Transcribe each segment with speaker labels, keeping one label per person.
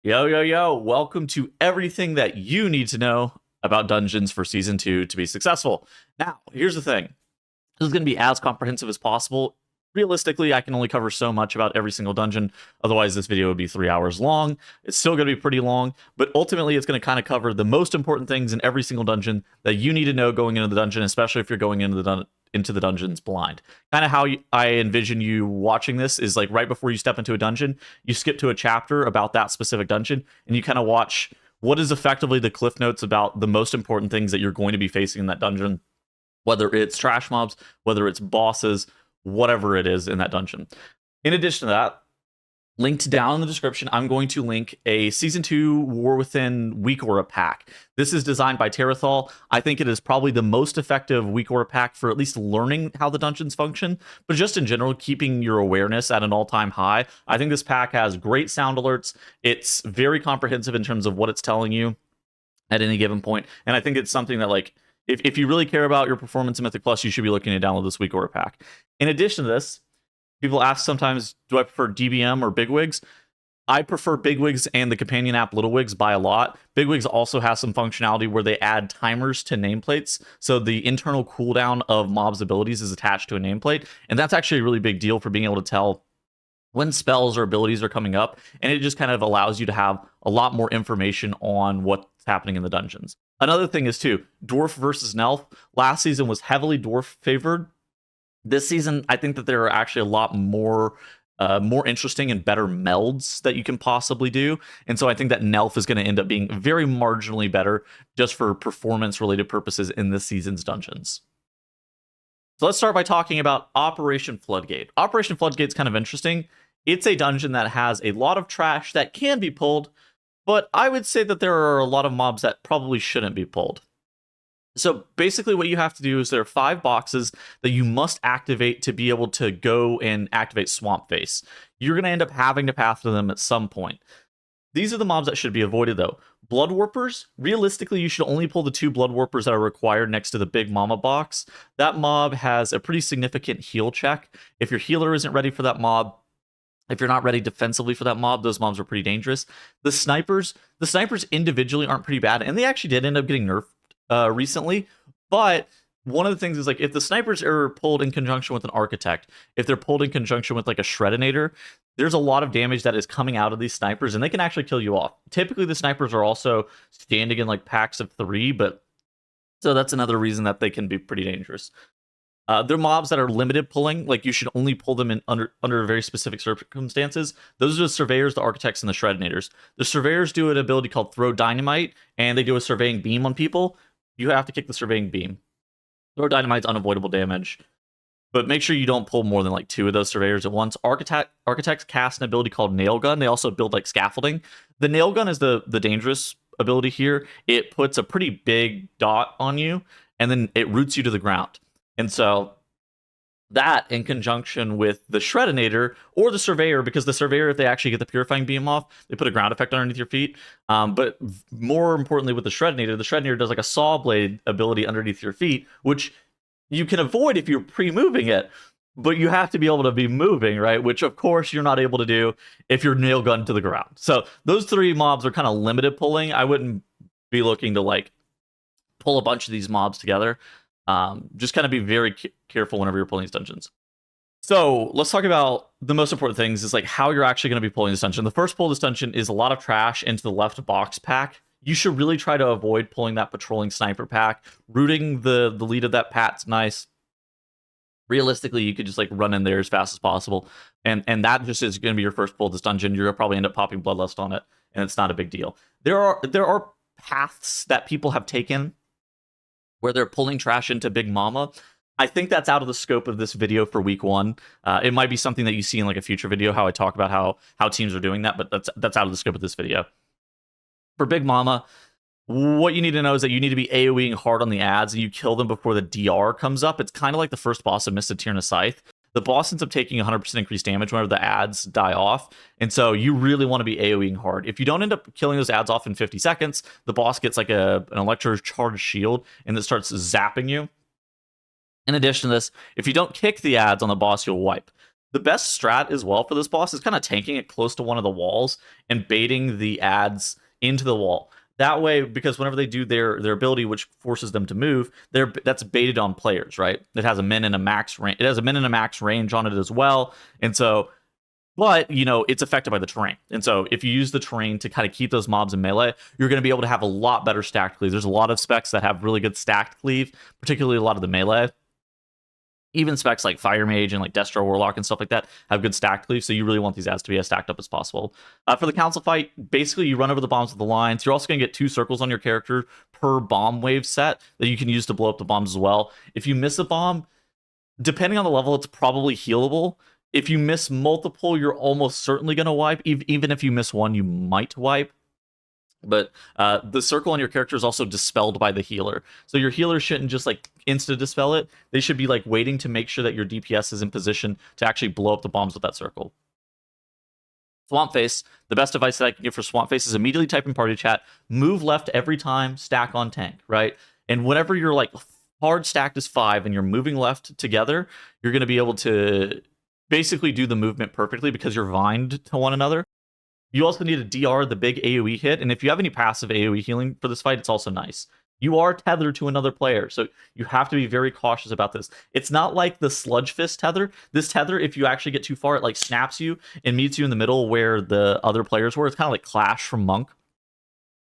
Speaker 1: Yo, yo, yo, welcome to everything that you need to know about dungeons for Season 2 to be successful. Now, here's the thing. This is going to be as comprehensive as possible. Realistically, I can only cover so much about every single dungeon. Otherwise, this video would be 3 hours long. It's still going to be pretty long, but ultimately, it's going to kind of cover the most important things in every single dungeon that you need to know going into the dungeon, especially if you're going into the dungeons blind. Kind of how I envision you watching this is like right before you step into a dungeon, you skip to a chapter about that specific dungeon, and you kind of watch what is effectively the cliff notes about the most important things that you're going to be facing in that dungeon, whether it's trash mobs, whether it's bosses, whatever it is in that dungeon. In addition to that, linked down in the description, I'm going to link a Season 2 War Within Weakauras pack. This is designed by Tettles. I think it is probably the most effective Weakauras pack for at least learning how the dungeons function, but just in general, keeping your awareness at an all-time high. I think this pack has great sound alerts. It's very comprehensive in terms of what it's telling you at any given point, and I think it's something that, like, if you really care about your performance in Mythic Plus, you should be looking to download this Weakauras pack. In addition to this, people ask sometimes, do I prefer DBM or Bigwigs? I prefer Bigwigs and the companion app Littlewigs by a lot. Bigwigs also has some functionality where they add timers to nameplates, so the internal cooldown of mobs' abilities is attached to a nameplate, and that's actually a really big deal for being able to tell when spells or abilities are coming up, and it just kind of allows you to have a lot more information on what's happening in the dungeons. Another thing is, too, Dwarf versus Nelf. Last season was heavily Dwarf favored. This season, I think that there are actually a lot more interesting and better melds that you can possibly do. And so I think that Nelf is going to end up being very marginally better just for performance-related purposes in this season's dungeons. So let's start by talking about Operation Floodgate. Operation Floodgate's kind of interesting. It's a dungeon that has a lot of trash that can be pulled, but I would say that there are a lot of mobs that probably shouldn't be pulled. So basically what you have to do is there are 5 boxes that you must activate to be able to go and activate Swamp Face. You're going to end up having to path through them at some point. These are the mobs that should be avoided, though. Blood Warpers, realistically, you should only pull the 2 Blood Warpers that are required next to the Big Mama box. That mob has a pretty significant heal check. If your healer isn't ready for that mob, if you're not ready defensively for that mob, those mobs are pretty dangerous. The snipers individually aren't pretty bad, and they actually did end up getting nerfed recently, but one of the things is, like, if the snipers are pulled in conjunction with an architect, if they're pulled in conjunction with like a shredinator, there's a lot of damage that is coming out of these snipers, and they can actually kill you off. Typically the snipers are also standing in like packs of 3, but so that's another reason that they can be pretty dangerous. They're mobs that are limited pulling, like you should only pull them in under very specific circumstances. Those are the surveyors, the architects, and the shredinators. The surveyors do an ability called Throw Dynamite, and they do a surveying beam on people. You have to kick the surveying beam. Throw Dynamite's unavoidable damage, but make sure you don't pull more than like 2 of those surveyors at once. Architects cast an ability called Nail Gun. They also build like scaffolding. The Nail Gun is the dangerous ability here. It puts a pretty big dot on you, and then it roots you to the ground. And so that, in conjunction with the Shredinator or the Surveyor, because the Surveyor, if they actually get the Purifying Beam off, they put a ground effect underneath your feet. But more importantly with the Shredinator does like a Saw Blade ability underneath your feet, which you can avoid if you're pre-moving it, but you have to be able to be moving, right? Which, of course, you're not able to do if you're nail gunned to the ground. So those 3 mobs are kind of limited pulling. I wouldn't be looking to like pull a bunch of these mobs together. Just kind of be very careful whenever you're pulling these dungeons. So let's talk about the most important things, is like how you're actually going to be pulling this dungeon. The first pull of this dungeon is a lot of trash into the left box pack. You should really try to avoid pulling that patrolling sniper pack. Rooting the lead of that pat's nice. Realistically, you could just like run in there as fast as possible, and that just is going to be your first pull of this dungeon. You're gonna probably end up popping Bloodlust on it, and it's not a big deal. There are paths that people have taken where they're pulling trash into Big Mama. I think that's out of the scope of this video for week 1. It might be something that you see in like a future video, how I talk about how teams are doing that, but that's out of the scope of this video. For Big Mama, what you need to know is that you need to be AoEing hard on the ads, and you kill them before the DR comes up. It's kind of like the first boss of Misted Tyrna Scythe. The boss ends up taking 100% increased damage whenever the ads die off, and so you really want to be AoEing hard. If you don't end up killing those ads off in 50 seconds, the boss gets like an electro-charged shield, and it starts zapping you. In addition to this, if you don't kick the ads on the boss, you'll wipe. The best strat as well for this boss is kind of tanking it close to one of the walls and baiting the adds into the wall. That way, because whenever they do their ability, which forces them to move, that's baited on players, right? It has a min and a max range. It has a min and a max range on it as well, and so. But, it's affected by the terrain. And so if you use the terrain to kind of keep those mobs in melee, you're going to be able to have a lot better stacked cleave. There's a lot of specs that have really good stacked cleave, particularly a lot of the melee. Even specs like Fire Mage and like Destro Warlock and stuff like that have good stacked cleave, so you really want these ads to be as stacked up as possible. For the council fight, basically you run over the bombs with the lines. You're also going to get 2 circles on your character per bomb wave set that you can use to blow up the bombs as well. If you miss a bomb, depending on the level, it's probably healable. If you miss multiple, you're almost certainly going to wipe. Even if you miss one, you might wipe. But the circle on your character is also dispelled by the healer. So your healer shouldn't just like insta-dispel it. They should be like waiting to make sure that your DPS is in position to actually blow up the bombs with that circle. Swamp Face, the best advice that I can give for Swamp Face is immediately type in party chat, move left every time, stack on tank, right? And whenever you're like hard stacked is 5 and you're moving left together, you're going to be able to basically do the movement perfectly because you're vined to one another. You also need to DR the big AoE hit, and if you have any passive AoE healing for this fight, it's also nice. You are tethered to another player, so you have to be very cautious about this. It's not like the Sludge Fist tether. This tether, if you actually get too far, it like snaps you and meets you in the middle where the other players were. It's kind of like Clash from Monk.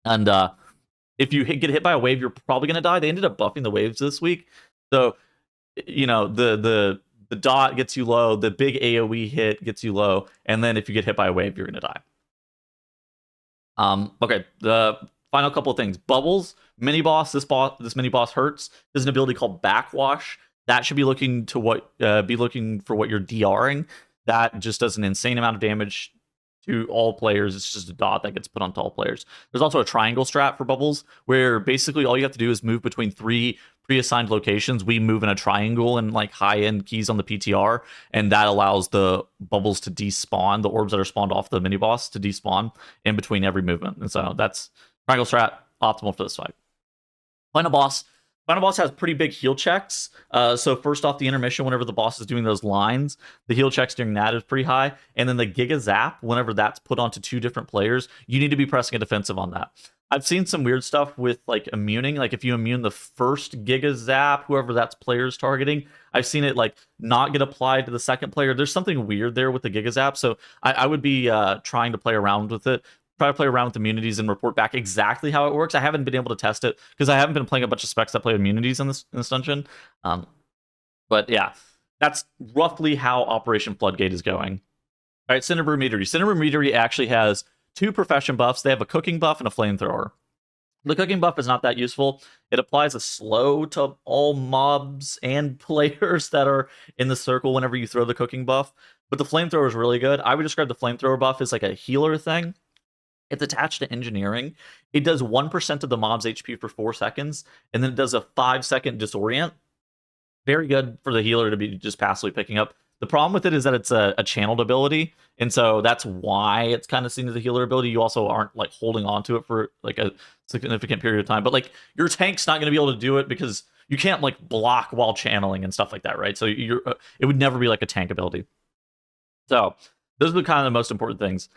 Speaker 1: And if you get hit by a wave, you're probably going to die. They ended up buffing the waves this week. So, the dot gets you low, the big AoE hit gets you low, and then if you get hit by a wave, you're going to die. Okay, the final couple of things. Bubbles, mini boss. This mini boss hurts. There's an ability called Backwash. That should be looking for what you're DRing. That just does an insane amount of damage to all players. It's just a dot that gets put onto all players. There's also a triangle strat for bubbles, where basically all you have to do is move between 3 pre-assigned locations. We move in a triangle and like high-end keys on the PTR, and that allows the bubbles to despawn, the orbs that are spawned off the mini-boss to despawn in between every movement. And so that's triangle strat, optimal for this fight. Final boss has pretty big heal checks. So first off, the intermission, whenever the boss is doing those lines, the heal checks during that is pretty high. And then the Giga Zap, whenever that's put onto 2 different players, you need to be pressing a defensive on that. I've seen some weird stuff with like immuning. Like if you immune the first Giga Zap, whoever that's player's targeting, I've seen it like not get applied to the second player. There's something weird there with the Giga Zap. So I would be trying to play around with it. Try to play around with immunities and report back exactly how it works. I haven't been able to test it because I haven't been playing a bunch of specs that play immunities in this dungeon. But yeah, that's roughly how Operation Floodgate is going. All right, Cinderbrew Meadery. Cinderbrew Meadery actually has 2 profession buffs. They have a cooking buff and a flamethrower. The cooking buff is not that useful. It applies a slow to all mobs and players that are in the circle whenever you throw the cooking buff. But the flamethrower is really good. I would describe the flamethrower buff as like a healer thing. It's attached to engineering. It does 1% of the mob's HP for 4 seconds, and then it does a 5-second disorient. Very good for the healer to be just passively picking up. The problem with it is that it's a channeled ability, and so that's why it's kind of seen as a healer ability. You also aren't like holding on to it for like a significant period of time, but like your tank's not going to be able to do it because you can't like block while channeling and stuff like that, right? So it would never be like a tank ability. So those are the kind of the most important things.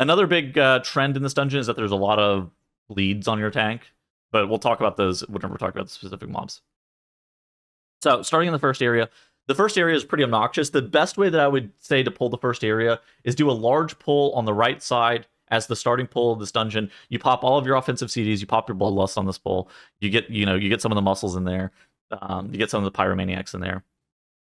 Speaker 1: Another big trend in this dungeon is that there's a lot of bleeds on your tank, but we'll talk about those whenever we're talking about the specific mobs. So starting in the first area is pretty obnoxious. The best way that I would say to pull the first area is do a large pull on the right side as the starting pull of this dungeon. You pop all of your offensive CDs, you pop your Bloodlust on this pull. You get some of the muscles in there. You get some of the Pyromaniacs in there.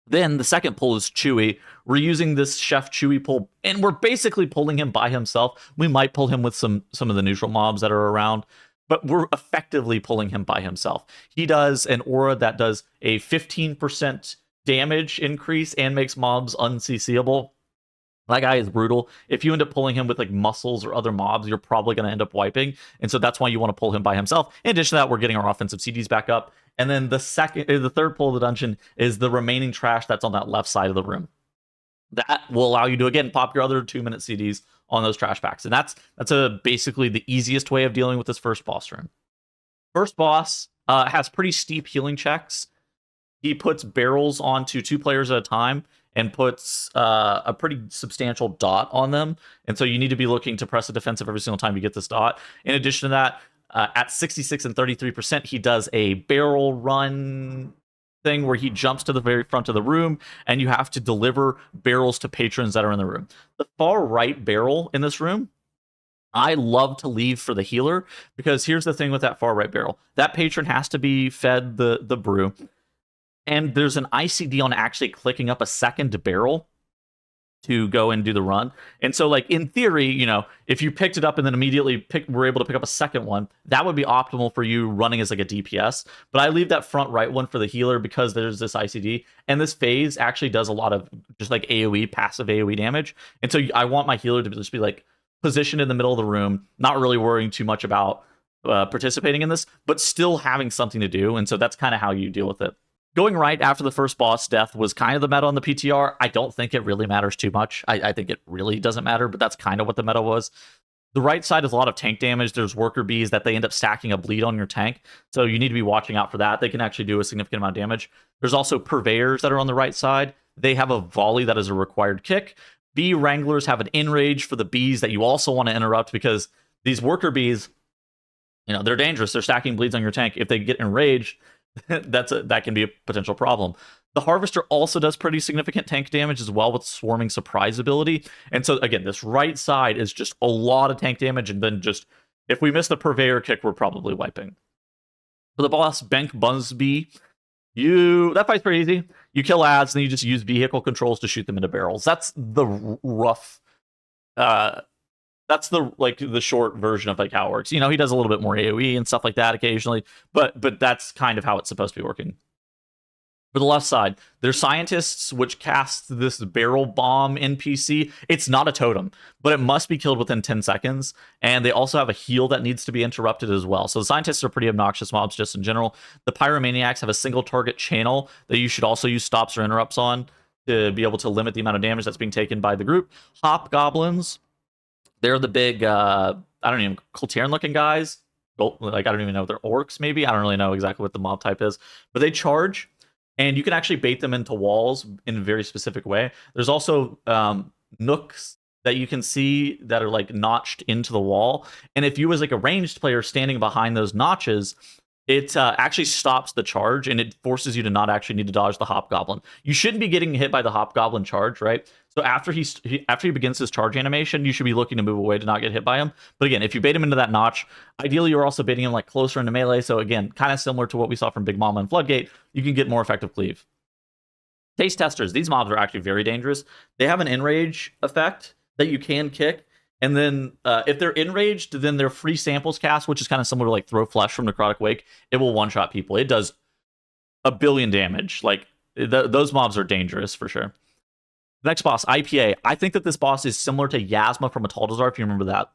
Speaker 1: Then the second pull is Chewy. We're using this Chef Chewy pull, and we're basically pulling him by himself. We might pull him with some of the neutral mobs that are around, but we're effectively pulling him by himself. He does an aura that does a 15% damage increase and makes mobs unCCable. That guy is brutal. If you end up pulling him with like muscles or other mobs, you're probably going to end up wiping. And so that's why you want to pull him by himself. In addition to that, we're getting our offensive CDs back up. And then the third pull of the dungeon is the remaining trash that's on that left side of the room. That will allow you to, again, pop your other 2-minute CDs on those trash packs. And that's basically the easiest way of dealing with this first boss room. First boss has pretty steep healing checks. He puts barrels onto 2 players at a time, and puts a pretty substantial dot on them. And so you need to be looking to press a defensive every single time you get this dot. In addition to that, at 66 and 33%, he does a barrel run thing where he jumps to the very front of the room, and you have to deliver barrels to patrons that are in the room. The far right barrel in this room, I love to leave for the healer, because here's the thing with that far right barrel. That patron has to be fed the brew, and there's an ICD on actually clicking up a second barrel to go and do the run. And so, like, in theory, you know, if you picked it up and then immediately were able to pick up a second one, that would be optimal for you running as like a DPS. But I leave that front right one for the healer because there's this ICD, and this phase actually does a lot of just like AoE, passive AoE damage. And so I want my healer to just be like positioned in the middle of the room, not really worrying too much about participating in this, but still having something to do. And so that's kind of how you deal with it. Going right after the first boss death was kind of the meta on the PTR. I don't think it really matters too much. I think it really doesn't matter, but that's kind of what the meta was. The right side is a lot of tank damage. There's worker bees that they end up stacking a bleed on your tank, so you need to be watching out for that. They can actually do a significant amount of damage. There's also purveyors that are on the right side. They have a volley that is a required kick. Bee wranglers have an enrage for the bees that you also want to interrupt, because these worker bees, you know, they're dangerous. They're stacking bleeds on your tank. If they get enraged, that can be a potential problem. The Harvester also does pretty significant tank damage as well with Swarming Surprise ability. And so, again, this right side is just a lot of tank damage, and then just, if we miss the Purveyor kick, we're probably wiping. For the boss, Bank Buzzbee, that fight's pretty easy. You kill ads, and then you just use vehicle controls to shoot them into barrels. That's the rough... that's the short version of like how it works. You know, he does a little bit more AoE and stuff like that occasionally, but that's kind of how it's supposed to be working. For the left side, there's scientists, which cast this barrel bomb NPC. It's not a totem, but it must be killed within 10 seconds. And they also have a heal that needs to be interrupted as well. So the scientists are pretty obnoxious mobs just in general. The pyromaniacs have a single target channel that you should also use stops or interrupts on to be able to limit the amount of damage that's being taken by the group. Hobgoblins, they're the big, I don't even, Coltern looking guys. Like, I don't even know if they're orcs, maybe. I don't really know exactly what the mob type is. But they charge, and you can actually bait them into walls in a very specific way. There's also nooks that you can see that are like notched into the wall. And if you was like a ranged player standing behind those notches, it actually stops the charge, and it forces you to not actually need to dodge the Hobgoblin. You shouldn't be getting hit by the Hobgoblin charge, right? So after he begins his charge animation, you should be looking to move away to not get hit by him. But again, if you bait him into that notch, ideally you're also baiting him like closer into melee. So again, kind of similar to what we saw from Big Mama and Floodgate, you can get more effective cleave. Taste testers, these mobs are actually very dangerous. They have an enrage effect that you can kick. And then if they're enraged, then their free samples cast, which is kind of similar to like Throw Flesh from Necrotic Wake, it will one-shot people. It does a billion damage. Like, those mobs are dangerous for sure. Next boss, IPA. I think that this boss is similar to Yasma from Ataldazar, if you remember that.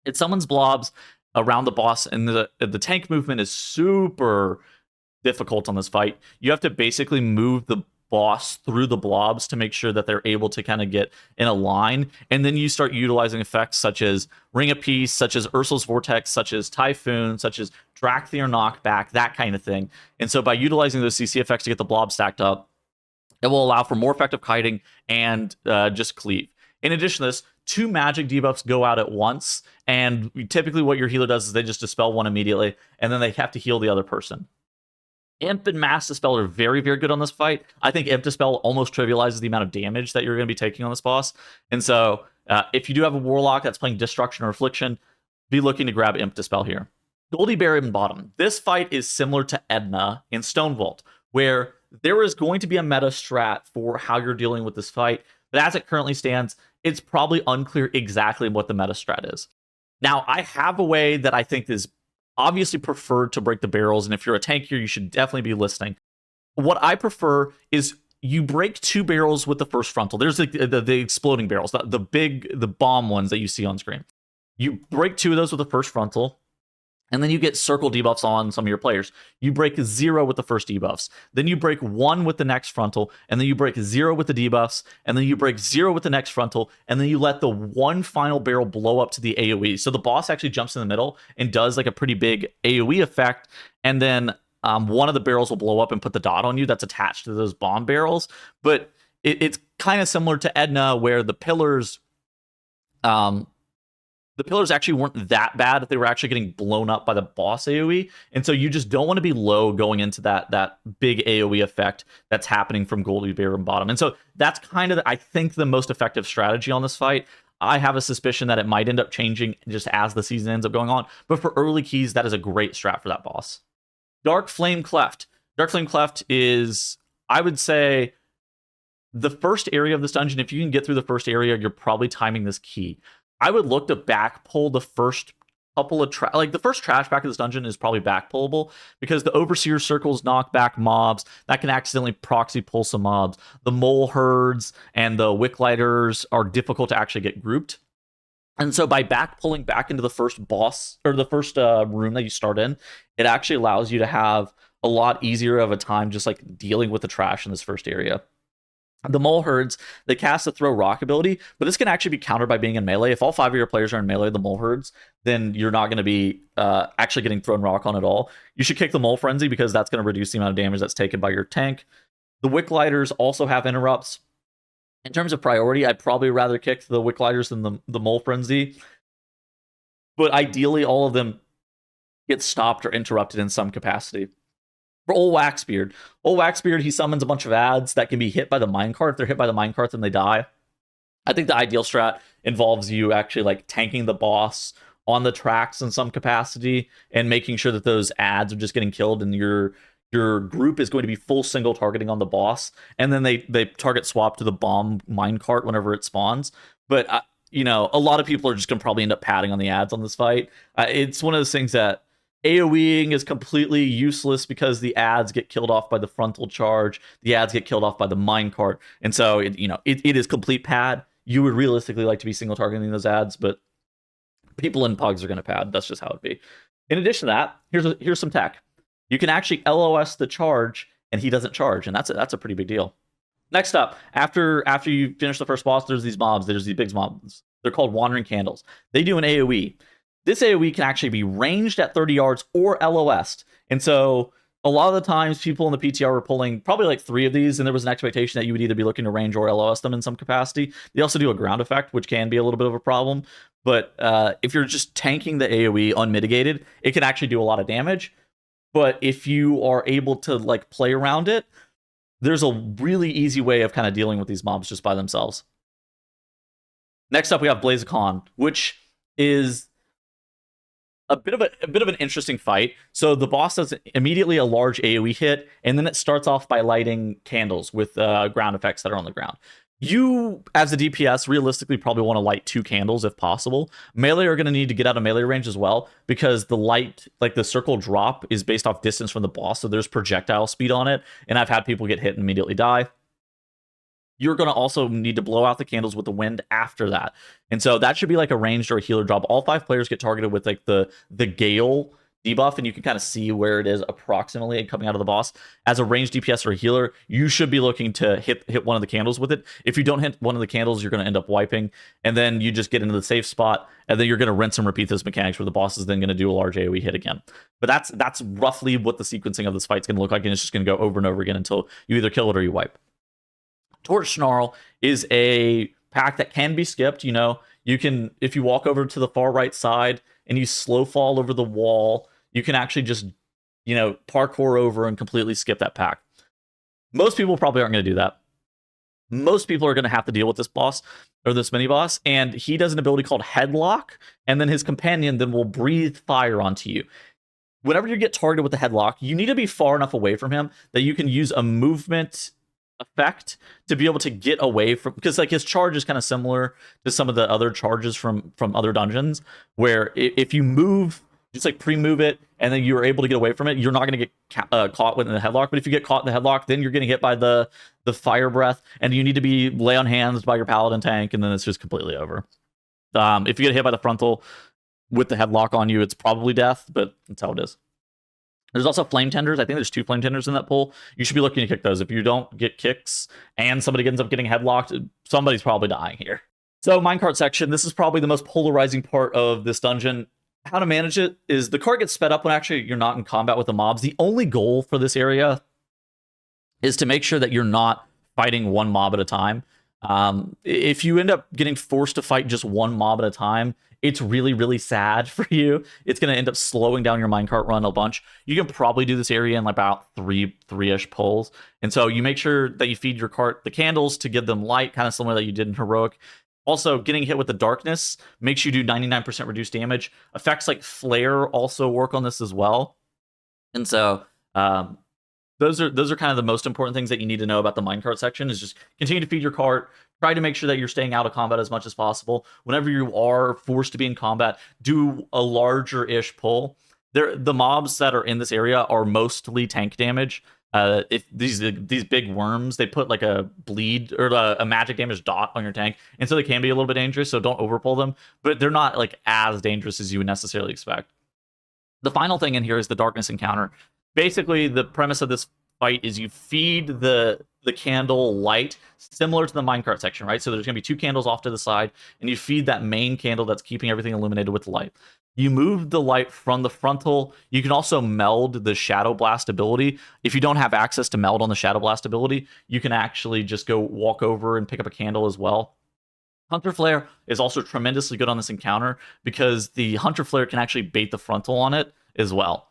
Speaker 1: It summons blobs around the boss, and the tank movement is super difficult on this fight. You have to basically move the boss through the blobs to make sure that they're able to kind of get in a line, and then you start utilizing effects such as Ring of Peace, such as Ursul's Vortex, such as Typhoon, such as Drakthir Knockback, that kind of thing. And so by utilizing those CC effects to get the blob stacked up, it will allow for more effective kiting and just cleave. In addition to this, 2 magic debuffs go out at once, and typically what your healer does is they just dispel one immediately, and then they have to heal the other person. Imp and Mass Dispel are very, very good on this fight. I think Imp Dispel almost trivializes the amount of damage that you're going to be taking on this boss. And so if you do have a Warlock that's playing Destruction or Affliction, be looking to grab Imp Dispel here. Goldie Baron Bottom. This fight is similar to Edna in Stonevault, where there is going to be a meta strat for how you're dealing with this fight. But as it currently stands, it's probably unclear exactly what the meta strat is. Now, I have a way that I think is obviously preferred to break the barrels, and if you're a tankier, you should definitely be listening. What I prefer is you break 2 barrels with the first frontal. There's the exploding barrels, the bomb ones that you see on screen. You break 2 of those with the first frontal, and then you get circle debuffs on some of your players. You break 0 with the first debuffs. Then you break 1 with the next frontal, and then you break 0 with the debuffs, and then you break 0 with the next frontal, and then you let the one final barrel blow up to the AoE. So the boss actually jumps in the middle and does like a pretty big AoE effect, and then one of the barrels will blow up and put the dot on you that's attached to those bomb barrels. But it's kind of similar to Edna, where the pillars actually weren't that bad if they were actually getting blown up by the boss AoE. And so you just don't want to be low going into that big AoE effect that's happening from Goldie Bear and bottom. And so that's kind of, I think, the most effective strategy on this fight. I have a suspicion that it might end up changing just as the season ends up going on. But for early keys, that is a great strat for that boss. Darkflame Cleft. Darkflame Cleft is, I would say, the first area of this dungeon. If you can get through the first area, you're probably timing this key. I would look to back pull the first couple of the first trash back of this dungeon is probably back pullable, because the Overseer circles knock back mobs that can accidentally proxy pull some mobs. The mole herds and the wick lighters are difficult to actually get grouped. And so by back pulling back into the first boss, or the first room that you start in, it actually allows you to have a lot easier of a time just like dealing with the trash in this first area. The mole herds, they cast a throw rock ability, but this can actually be countered by being in melee. If all 5 of your players are in melee, the mole herds, then you're not going to be actually getting thrown rock on at all. You should kick the mole frenzy, because that's going to reduce the amount of damage that's taken by your tank. The wick lighters also have interrupts. In terms of priority, I'd probably rather kick the wick lighters than the mole frenzy. But ideally, all of them get stopped or interrupted in some capacity. For Old Waxbeard, he summons a bunch of adds that can be hit by the minecart. If they're hit by the minecart, then they die. I think the ideal strat involves you actually like tanking the boss on the tracks in some capacity and making sure that those adds are just getting killed, and your group is going to be full single targeting on the boss, and then they target swap to the bomb minecart whenever it spawns. But a lot of people are just going to probably end up padding on the adds on this fight. It's one of those things that AoEing is completely useless, because the adds get killed off by the frontal charge, the adds get killed off by the minecart, and so it is complete pad. You would realistically like to be single targeting those adds, but people in pugs are going to pad. That's just how it be. In addition to that, here's some tech. You can actually LOS the charge, and he doesn't charge, and that's a pretty big deal. Next up, after you finish the first boss, there's these mobs. There's these big mobs. They're called Wandering Candles. They do an AoE. This AoE can actually be ranged at 30 yards or LOS'd. And so a lot of the times people in the PTR were pulling probably like 3 of these, and there was an expectation that you would either be looking to range or LOS them in some capacity. They also do a ground effect, which can be a little bit of a problem. But if you're just tanking the AoE unmitigated, it can actually do a lot of damage. But if you are able to like play around it, there's a really easy way of kind of dealing with these mobs just by themselves. Next up, we have Blazekon, which is a bit of an interesting fight. So the boss does immediately a large AoE hit, and then it starts off by lighting candles with ground effects that are on the ground. You, as a DPS, realistically probably want to light 2 candles if possible. Melee are going to need to get out of melee range as well, because the light, like the circle drop, is based off distance from the boss, so there's projectile speed on it, and I've had people get hit and immediately die. You're going to also need to blow out the candles with the wind after that. And so that should be like a ranged or a healer drop. All 5 players get targeted with like the Gale debuff, and you can kind of see where it is approximately coming out of the boss. As a ranged DPS or a healer, you should be looking to hit one of the candles with it. If you don't hit one of the candles, you're going to end up wiping, and then you just get into the safe spot, and then you're going to rinse and repeat those mechanics where the boss is then going to do a large AoE hit again. But that's roughly what the sequencing of this fight's going to look like, and it's just going to go over and over again until you either kill it or you wipe. Torch Snarl is a pack that can be skipped. You can, if you walk over to the far right side and you slow fall over the wall, you can actually just, parkour over and completely skip that pack. Most people probably aren't going to do that. Most people are going to have to deal with this boss or this mini boss, and he does an ability called Headlock, and then his companion then will breathe fire onto you. Whenever you get targeted with the Headlock, you need to be far enough away from him that you can use a movement effect to be able to get away from, because like his charge is kind of similar to some of the other charges from other dungeons, where if you move, just like pre-move it, and then you're able to get away from it, you're not going to get caught within the headlock. But if you get caught in the headlock, then you're getting hit by the fire breath, and you need to be lay on hands by your paladin tank, and then it's just completely over. If you get hit by the frontal with the headlock on you, it's probably death, but that's how it is. There's also flame tenders. I think there's 2 flame tenders in that pool. You should be looking to kick those. If you don't get kicks and somebody ends up getting headlocked, somebody's probably dying here. So minecart section, this is probably the most polarizing part of this dungeon. How to manage it is the cart gets sped up when actually you're not in combat with the mobs. The only goal for this area is to make sure that you're not fighting one mob at a time. If you end up getting forced to fight just one mob at a time, it's really, really sad for you. It's going to end up slowing down your minecart run a bunch. You can probably do this area in about three-ish pulls. And so you make sure that you feed your cart the candles to give them light, kind of similar that you did in Heroic. Also, getting hit with the darkness makes you do 99% reduced damage. Effects like Flare also work on this as well. And so those are kind of the most important things that you need to know about the minecart section, is just continue to feed your cart. Try to make sure that you're staying out of combat as much as possible. Whenever you are forced to be in combat, do a larger-ish pull. The mobs that are in this area are mostly tank damage. If these big worms, they put like a bleed or a magic damage dot on your tank, and so they can be a little bit dangerous, so don't overpull them, but they're not like as dangerous as you would necessarily expect. The final thing in here is the darkness encounter. Basically, the premise of this fight is you feed the candle light similar to the minecart section, right? So there's going to be 2 candles off to the side, and you feed that main candle that's keeping everything illuminated with light. You move the light from the frontal. You can also meld the Shadow Blast ability. If you don't have access to meld on the Shadow Blast ability, you can actually just go walk over and pick up a candle as well. Hunter Flare is also tremendously good on this encounter because the Hunter Flare can actually bait the frontal on it as well.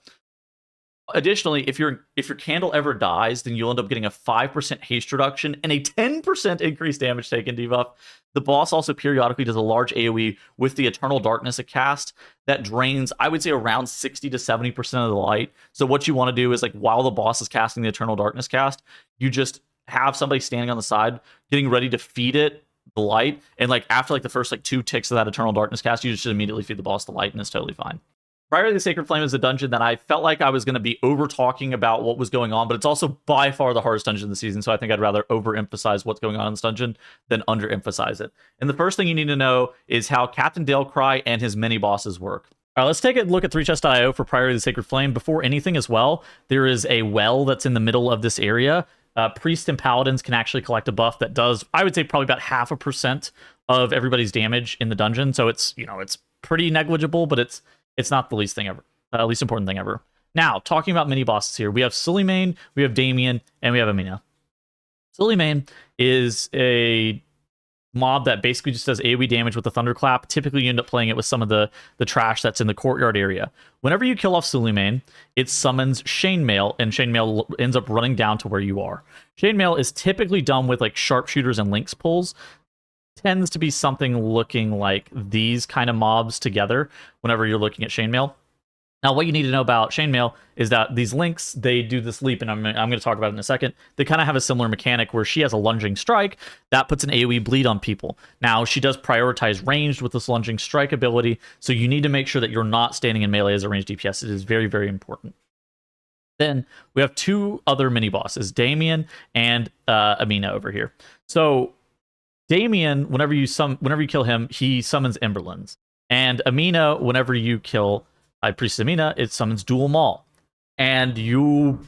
Speaker 1: Additionally, if your candle ever dies, then you'll end up getting a 5% haste reduction and a 10% increased damage taken debuff. The boss also periodically does a large AoE with the Eternal Darkness it cast that drains, I would say, around 60 to 70% of the light. So what you want to do is, like, while the boss is casting the Eternal Darkness cast, you just have somebody standing on the side getting ready to feed it the light, and like after like the first like 2 ticks of that Eternal Darkness cast, you just immediately feed the boss the light, and it's totally fine. Priory of the Sacred Flame is a dungeon that I felt like I was going to be over talking about what was going on, but it's also by far the hardest dungeon of the season, so I think I'd rather overemphasize what's going on in this dungeon than underemphasize it. And the first thing you need to know is how Captain Dalecry and his mini-bosses work. All right, let's take a look at 3chest.io for Priory of the Sacred Flame. Before anything as well, there is a well that's in the middle of this area. Priests and Paladins can actually collect a buff that does, I would say, probably about 0.5% of everybody's damage in the dungeon, so it's, you know, it's pretty negligible, but it's not the least important thing ever. Now, talking about mini bosses here, we have Suleiman, we have Damien, and we have Amina. Suleiman is a mob that basically just does AoE damage with the Thunderclap. Typically, you end up playing it with some of the trash that's in the courtyard area. Whenever you kill off Suleiman, it summons Chainmail, and Chainmail ends up running down to where you are. Chainmail is typically done with like sharpshooters and lynx pulls. Tends to be something looking like these kind of mobs together whenever you're looking at Chainmail. Now, what you need to know about Chainmail is that these links, they do this leap, and I'm going to talk about it in a second. They kind of have a similar mechanic where she has a lunging strike that puts an AoE bleed on people. Now, she does prioritize ranged with this lunging strike ability, so you need to make sure that you're not standing in melee as a ranged DPS. It is very, very important. Then we have 2 other mini bosses, Damien and Amina over here. So Damien, whenever you kill him, he summons Emberlands. And Amina, whenever you kill High Priestess Amina, it summons Dual Maul. And you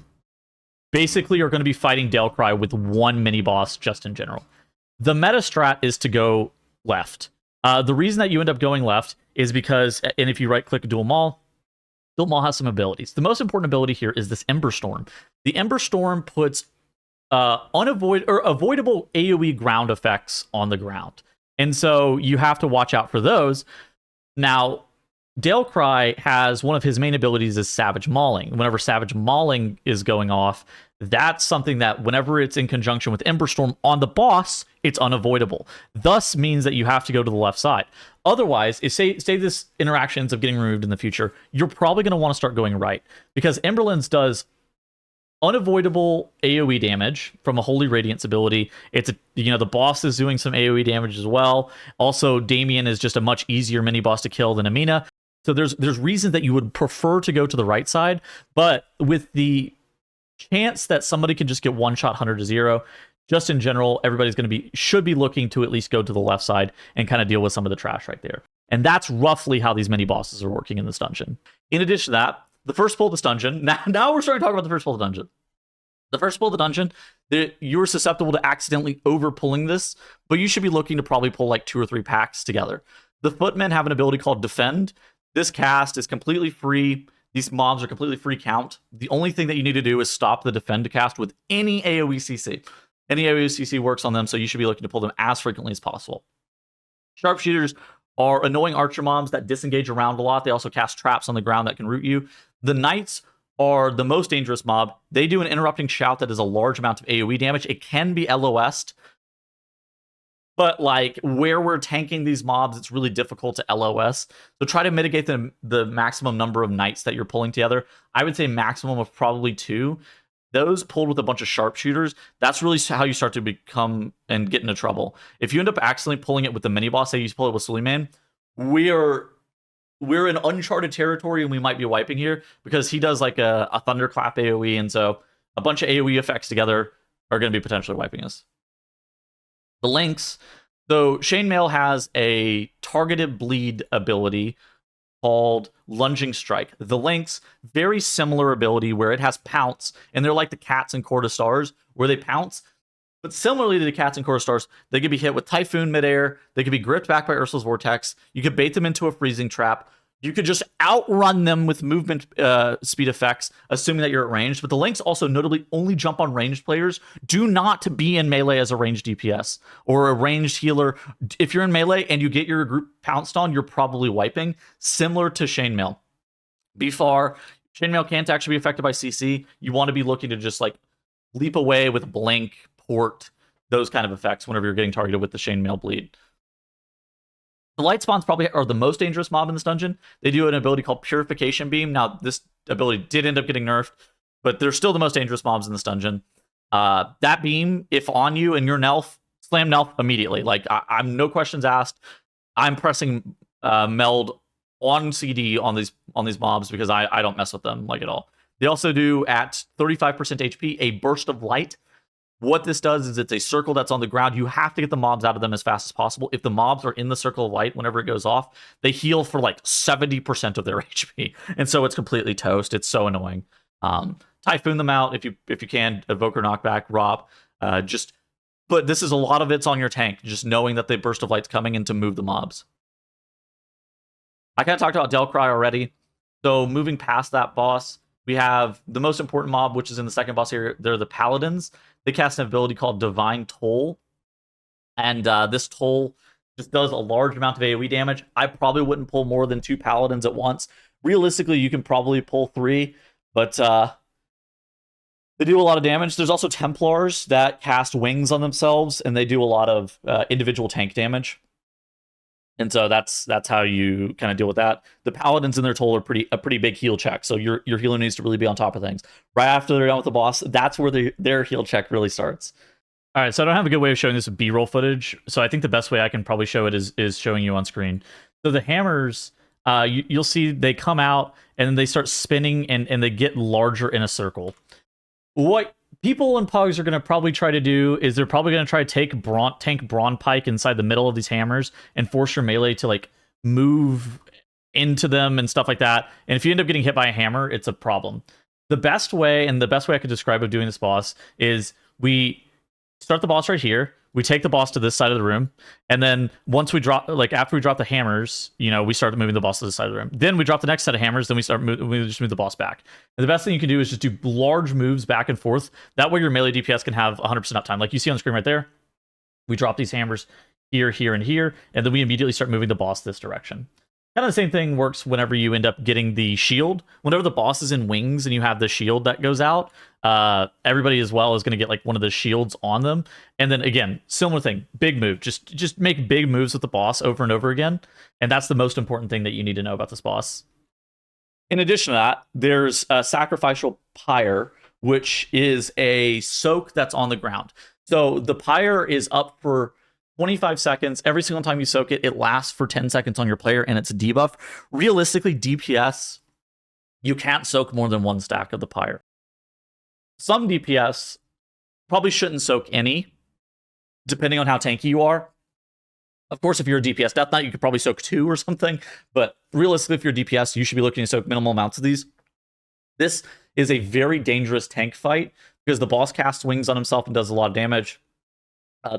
Speaker 1: basically are going to be fighting Dalecry with 1 mini-boss just in general. The meta strat is to go left. The reason that you end up going left is because, and if you right-click Dual Maul has some abilities. The most important ability here is this Ember Storm. The Ember Storm puts avoidable AoE ground effects on the ground. And so you have to watch out for those. Now, Dalecry has one of his main abilities is Savage Mauling. Whenever Savage Mauling is going off, that's something that whenever it's in conjunction with Ember Storm on the boss, it's unavoidable. Thus means that you have to go to the left side. Otherwise, if say this interaction ends up getting removed in the future, you're probably going to want to start going right, because Emberlands does unavoidable AoE damage from a Holy Radiance ability. It's the boss is doing some AoE damage as well. Also, Damien is just a much easier mini boss to kill than Amina. So there's reasons that you would prefer to go to the right side, but with the chance that somebody can just get one shot 100 to 0, just in general, everybody's should be looking to at least go to the left side and kind of deal with some of the trash right there. And that's roughly how these mini bosses are working in this dungeon. In addition to that, the first pull of this dungeon, now we're starting to talk about the first pull of the dungeon. The first pull of the dungeon, you're susceptible to accidentally over pulling this, but you should be looking to probably pull like 2 or 3 packs together. The footmen have an ability called Defend. This cast is completely free. These mobs are completely free count. The only thing that you need to do is stop the Defend cast with any AoE CC. Any AoE CC works on them, so you should be looking to pull them as frequently as possible. Sharpshooters are annoying archer mobs that disengage around a lot. They also cast traps on the ground that can root you. The knights are the most dangerous mob. They do an interrupting shout that does a large amount of AoE damage. It can be LOS'd, but like where we're tanking these mobs, it's really difficult to LOS. So try to mitigate the maximum number of knights that you're pulling together. I would say maximum of probably 2. Those pulled with a bunch of sharpshooters, that's really how you start to become and get into trouble. If you end up accidentally pulling it with the mini boss, say you pull it with Suleiman, we're in uncharted territory and we might be wiping here because he does like a thunderclap AoE, and so a bunch of AoE effects together are going to be potentially wiping us. The links. So Chainmail has a targeted bleed ability called Lunging Strike. The links, very similar ability where it has pounce, and they're like the cats in Court of Stars, where they pounce. But similarly to the cats in Court of Stars, they could be hit with Typhoon midair, they could be gripped back by Ursula's Vortex, you could bait them into a freezing trap, you could just outrun them with movement speed effects, assuming that you're at range. But the links also notably only jump on ranged players. Do not be in melee as a ranged DPS or a ranged healer. If you're in melee and you get your group pounced on, you're probably wiping. Similar to Chainmail. Chainmail can't actually be affected by CC. You want to be looking to just like leap away with blink, port, those kind of effects whenever you're getting targeted with the Chainmail bleed. The light spawns probably are the most dangerous mob in this dungeon. They do an ability called Purification Beam. Now, this ability did end up getting nerfed, but they're still the most dangerous mobs in this dungeon. That beam, if on you and you're Nelf, slam Nelf immediately. Like, I'm no questions asked. I'm pressing Meld on CD on these mobs because I don't mess with them like at all. They also do, at 35% HP, a Burst of Light. What this does is it's a circle that's on the ground. You have to get the mobs out of them as fast as possible. If the mobs are in the circle of light, whenever it goes off, they heal for like 70% of their HP. And so it's completely toast. It's so annoying. Typhoon them out if you can. Evoker knockback, Rob. But this is a lot of it's on your tank. Just knowing that the burst of light's coming in to move the mobs. I kind of talked about Darkrai already. So moving past that boss, we have the most important mob, which is in the second boss here. They're the Paladins. They cast an ability called Divine Toll. And this toll just does a large amount of AoE damage. I probably wouldn't pull more than 2 Paladins at once. Realistically, you can probably pull 3, but they do a lot of damage. There's also Templars that cast wings on themselves, and they do a lot of individual tank damage. And so that's how you kind of deal with that. The Paladins in their toll are a pretty big heal check, so your healer needs to really be on top of things. Right after they're done with the boss, that's where their heal check really starts.
Speaker 2: All right, so I don't have a good way of showing this with B-roll footage, so I think the best way I can probably show it is showing you on screen. So the hammers, you'll see they come out, and then they start spinning, and they get larger in a circle. What people and pugs are going to probably try to do is they're probably going to try to tank Brawn Pike inside the middle of these hammers and force your melee to like move into them and stuff like that. And if you end up getting hit by a hammer, it's a problem. The best way I could describe of doing this boss is we start the boss right here. We take the boss to this side of the room, and then once we drop, like after we drop the hammers, we start moving the boss to the side of the room. Then we drop the next set of hammers, then we just move the boss back. And the best thing you can do is just do large moves back and forth. That way your melee DPS can have 100% uptime. Like you see on the screen right there, we drop these hammers here, here, and here, and then we immediately start moving the boss this direction. Kind of the same thing works whenever you end up getting the shield. Whenever the boss is in wings and you have the shield that goes out, everybody as well is going to get like one of the shields on them. And then again, similar thing, big move. Just make big moves with the boss over and over again. And that's the most important thing that you need to know about this boss. In addition to that, there's a Sacrificial Pyre, which is a soak that's on the ground. So the pyre is up for 25 seconds. Every single time you soak it, it lasts for 10 seconds on your player, and it's a debuff. Realistically, DPS, you can't soak more than 1 stack of the pyre. Some DPS probably shouldn't soak any, depending on how tanky you are. Of course, if you're a DPS Death Knight, you could probably soak 2 or something, but realistically, if you're a DPS, you should be looking to soak minimal amounts of these. This is a very dangerous tank fight, because the boss casts wings on himself and does a lot of damage.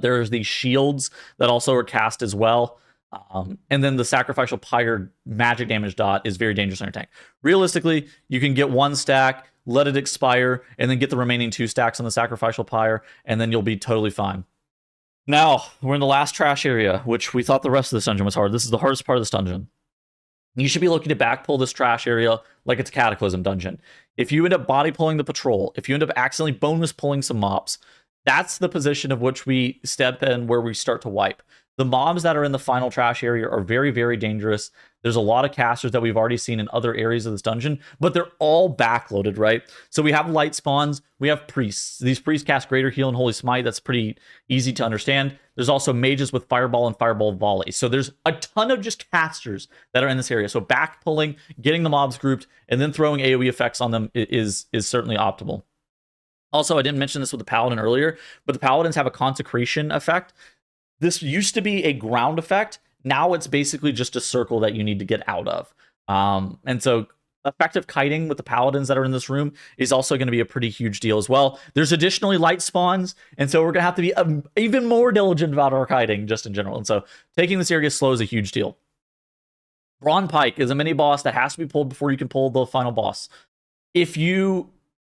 Speaker 2: There's these shields that also are cast as well.
Speaker 1: And then the Sacrificial Pyre magic damage dot is very dangerous on your tank. Realistically, you can get 1 stack, let it expire, and then get the remaining 2 stacks on the Sacrificial Pyre, and then you'll be totally fine. Now, we're in the last trash area, which we thought the rest of this dungeon was hard. This is the hardest part of this dungeon. You should be looking to backpull this trash area like it's a Cataclysm dungeon. If you end up body pulling the patrol, if you end up accidentally bonus pulling some mobs, that's the position of which we step in where we start to wipe. The mobs that are in the final trash area are very, very dangerous. There's a lot of casters that we've already seen in other areas of this dungeon, but they're all backloaded, right? So we have light spawns, we have priests. These priests cast Greater Heal and Holy Smite. That's pretty easy to understand. There's also mages with Fireball and Fireball Volley. So there's a ton of just casters that are in this area. So back pulling, getting the mobs grouped, and then throwing AoE effects on them is certainly optimal. Also, I didn't mention this with the Paladin earlier, but the Paladins have a Consecration effect. This used to be a ground effect. Now it's basically just a circle that you need to get out of. And so effective kiting with the Paladins that are in this room is also going to be a pretty huge deal as well. There's additionally light spawns, and so we're going to have to be even more diligent about our kiting just in general. And so taking this area slow is a huge deal. Brawn Pike is a mini boss that has to be pulled before you can pull the final boss.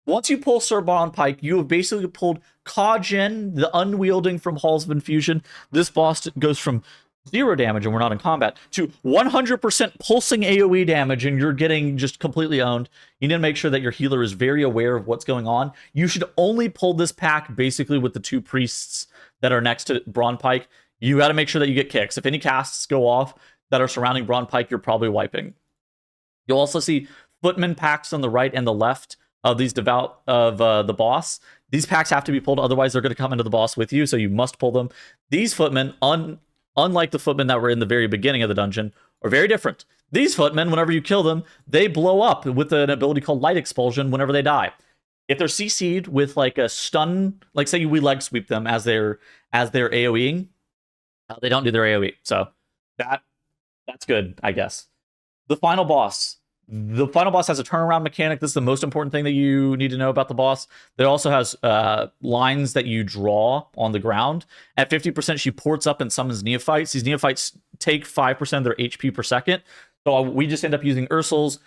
Speaker 1: Once you pull Sir Brawn Pike, you have basically pulled Kajin, the Unwielding from Halls of Infusion. This boss goes from 0 damage, and we're not in combat, to 100% pulsing AoE damage, and you're getting just completely owned. You need to make sure that your healer is very aware of what's going on. You should only pull this pack basically with the 2 priests that are next to Brawn Pike. You got to make sure that you get kicks. If any casts go off that are surrounding Brawn Pike, you're probably wiping. You'll also see footman packs on the right and the left of these devout of the boss. These packs have to be pulled, otherwise they're going to come into the boss with you, so you must pull them. These footmen, unlike the footmen that were in the very beginning of the dungeon, are very different. These footmen, whenever you kill them, they blow up with an ability called Light Expulsion whenever they die. If they're CC'd with like a stun, like say we leg sweep them as they're AoEing, they don't do their AoE. So that's good, I guess. The final boss. The final boss has a turnaround mechanic. This is the most important thing that you need to know about the boss. It also has lines that you draw on the ground. At 50%, she ports up and summons neophytes. These neophytes take 5% of their HP per second. So we just end up using Ursul's,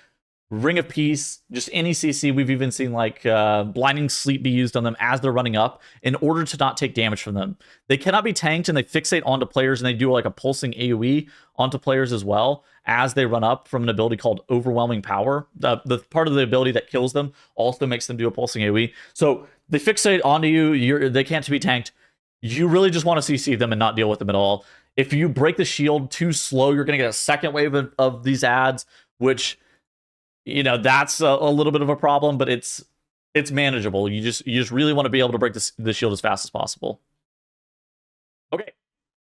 Speaker 1: Ring of Peace, just any CC. We've even seen like Blinding Sleep be used on them as they're running up in order to not take damage from them. They cannot be tanked, and they fixate onto players, and they do like a pulsing AoE onto players as well as they run up from an ability called Overwhelming Power. The part of the ability that kills them also makes them do a pulsing AoE. So they fixate onto you. They can't be tanked. You really just want to CC them and not deal with them at all. If you break the shield too slow, you're going to get a second wave of these adds, which, you know, that's a little bit of a problem, but it's manageable. You just really want to be able to break the shield as fast as possible. Okay,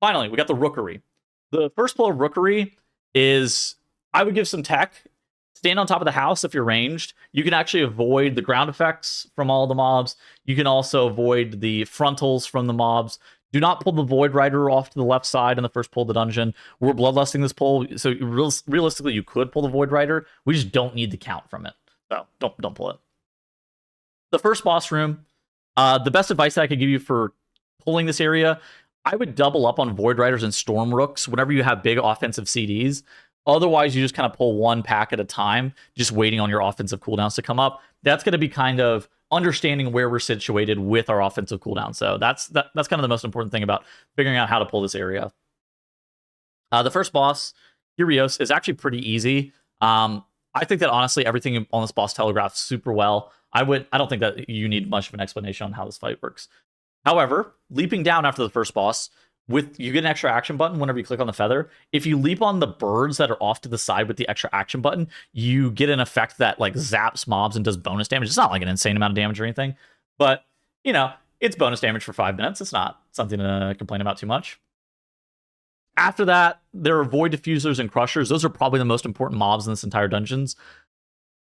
Speaker 1: finally, we got the Rookery. The first pull of Rookery is, I would give some tech. Stand on top of the house if you're ranged. You can actually avoid the ground effects from all the mobs. You can also avoid the frontals from the mobs. Do not pull the Void Rider off to the left side in the first pull of the dungeon. We're bloodlusting this pull, so realistically, you could pull the Void Rider. We just don't need the count from it, so don't pull it. The first boss room, the best advice that I could give you for pulling this area, I would double up on Void Riders and Storm Rooks whenever you have big offensive CDs. Otherwise, you just kind of pull one pack at a time, just waiting on your offensive cooldowns to come up. That's going to be kind of understanding where we're situated with our offensive cooldown. So that's kind of the most important thing about figuring out how to pull this area. The first boss, Kyrios, is actually pretty easy. I think that honestly everything on this boss telegraphs super well. I don't think that you need much of an explanation on how this fight works. However, leaping down after the first boss, you get an extra action button whenever you click on the feather. If you leap on the birds that are off to the side with the extra action button, you get an effect that like zaps mobs and does bonus damage. It's not like an insane amount of damage or anything, but you know, it's bonus damage for 5 minutes. It's not something to complain about too much. After that, there are Void Diffusers and Crushers. Those are probably the most important mobs in this entire dungeons.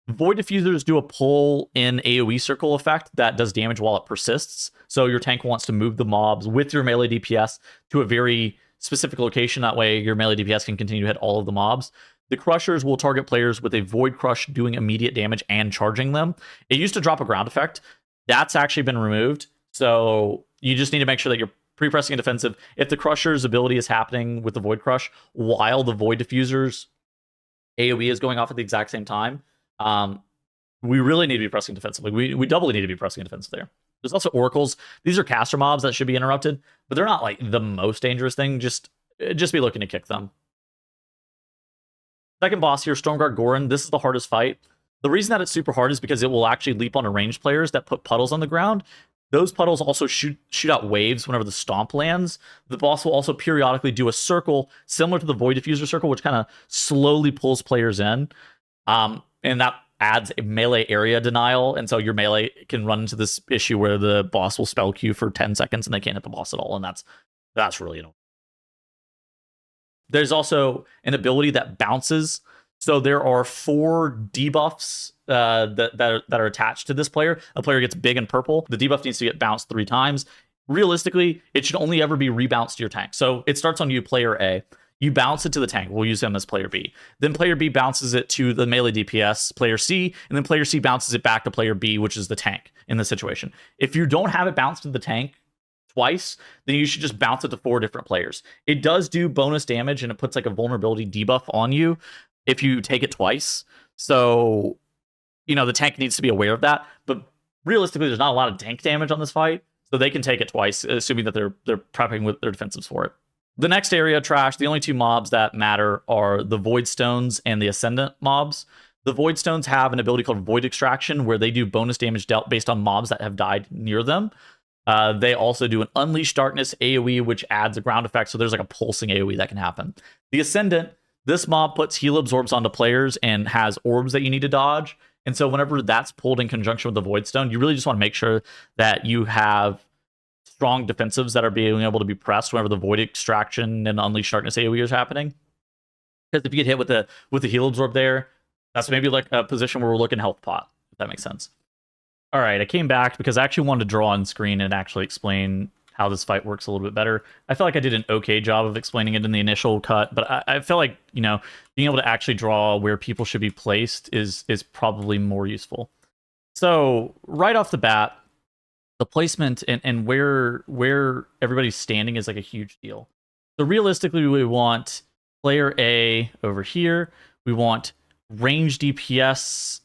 Speaker 1: Void Diffusers do a pull in AoE circle effect that does damage while it persists. So your tank wants to move the mobs with your melee DPS to a very specific location. That way your melee DPS can continue to hit all of the mobs. The Crushers will target players with a Void Crush doing immediate damage and charging them. It used to drop a ground effect. That's actually been removed. So you just need to make sure that
Speaker 2: pre-pressing a defensive. If the Crusher's ability is happening with the Void Crush while the Void Diffuser's AoE is going off at the exact same time, we really need to be pressing defensively. We doubly need to be pressing defensive there. There's also Oracles. These are caster mobs that should be interrupted, but they're not like the most dangerous thing. Just be looking to kick them. Second boss here, Stormguard Gorin. This is the hardest fight. The reason that it's super hard is because it will actually leap onto ranged players that put puddles on the ground. Those puddles also shoot out waves whenever the stomp lands. The boss will also periodically do a circle similar to the Void Diffuser circle, which kind of slowly pulls players in. And that adds a melee area denial. And so your melee can run into this issue where the boss will spell queue for 10 seconds and they can't hit the boss at all. And that's really annoying. There's also an ability that bounces. So there are 4 debuffs that are attached to this player. A player gets big and purple. The debuff needs to get bounced 3 times. Realistically, it should only ever be rebounced to your tank. So it starts on you, player A. You bounce it to the tank. We'll use him as player B. Then player B bounces it to the melee DPS, player C, and then player C bounces it back to player B, which is the tank in this situation. If you don't have it bounced to the tank twice, then you should just bounce it to 4 different players. It does do bonus damage, and it puts like a vulnerability debuff on you if you take it twice. So, the tank needs to be aware of that. But realistically, there's not a lot of tank damage on this fight, so they can take it twice, assuming that they're prepping with their defensives for it. The next area, Trash, the only 2 mobs that matter are the Void Stones and the Ascendant mobs. The Void Stones have an ability called Void Extraction, where they do bonus damage dealt based on mobs that have died near them. They also do an Unleash Darkness AoE, which adds a ground effect, so there's like a pulsing AoE that can happen. The Ascendant, this mob puts heal absorbs onto players and has orbs that you need to dodge. And so whenever that's pulled in conjunction with the Void Stone, you really just want to make sure that you have strong defensives that are being able to be pressed whenever the Void Extraction and Unleash Darkness AoE is happening. Because if you get hit with the heal absorb there, that's maybe like a position where we're looking health pot, if that makes sense. All right, I came back because I actually wanted to draw on screen and actually explain how this fight works a little bit better. I feel like I did an okay job of explaining it in the initial cut, but I feel like, being able to actually draw where people should be placed is probably more useful. So right off the bat, the placement and where everybody's standing is like a huge deal. So realistically, we want player A over here. We want range DPS,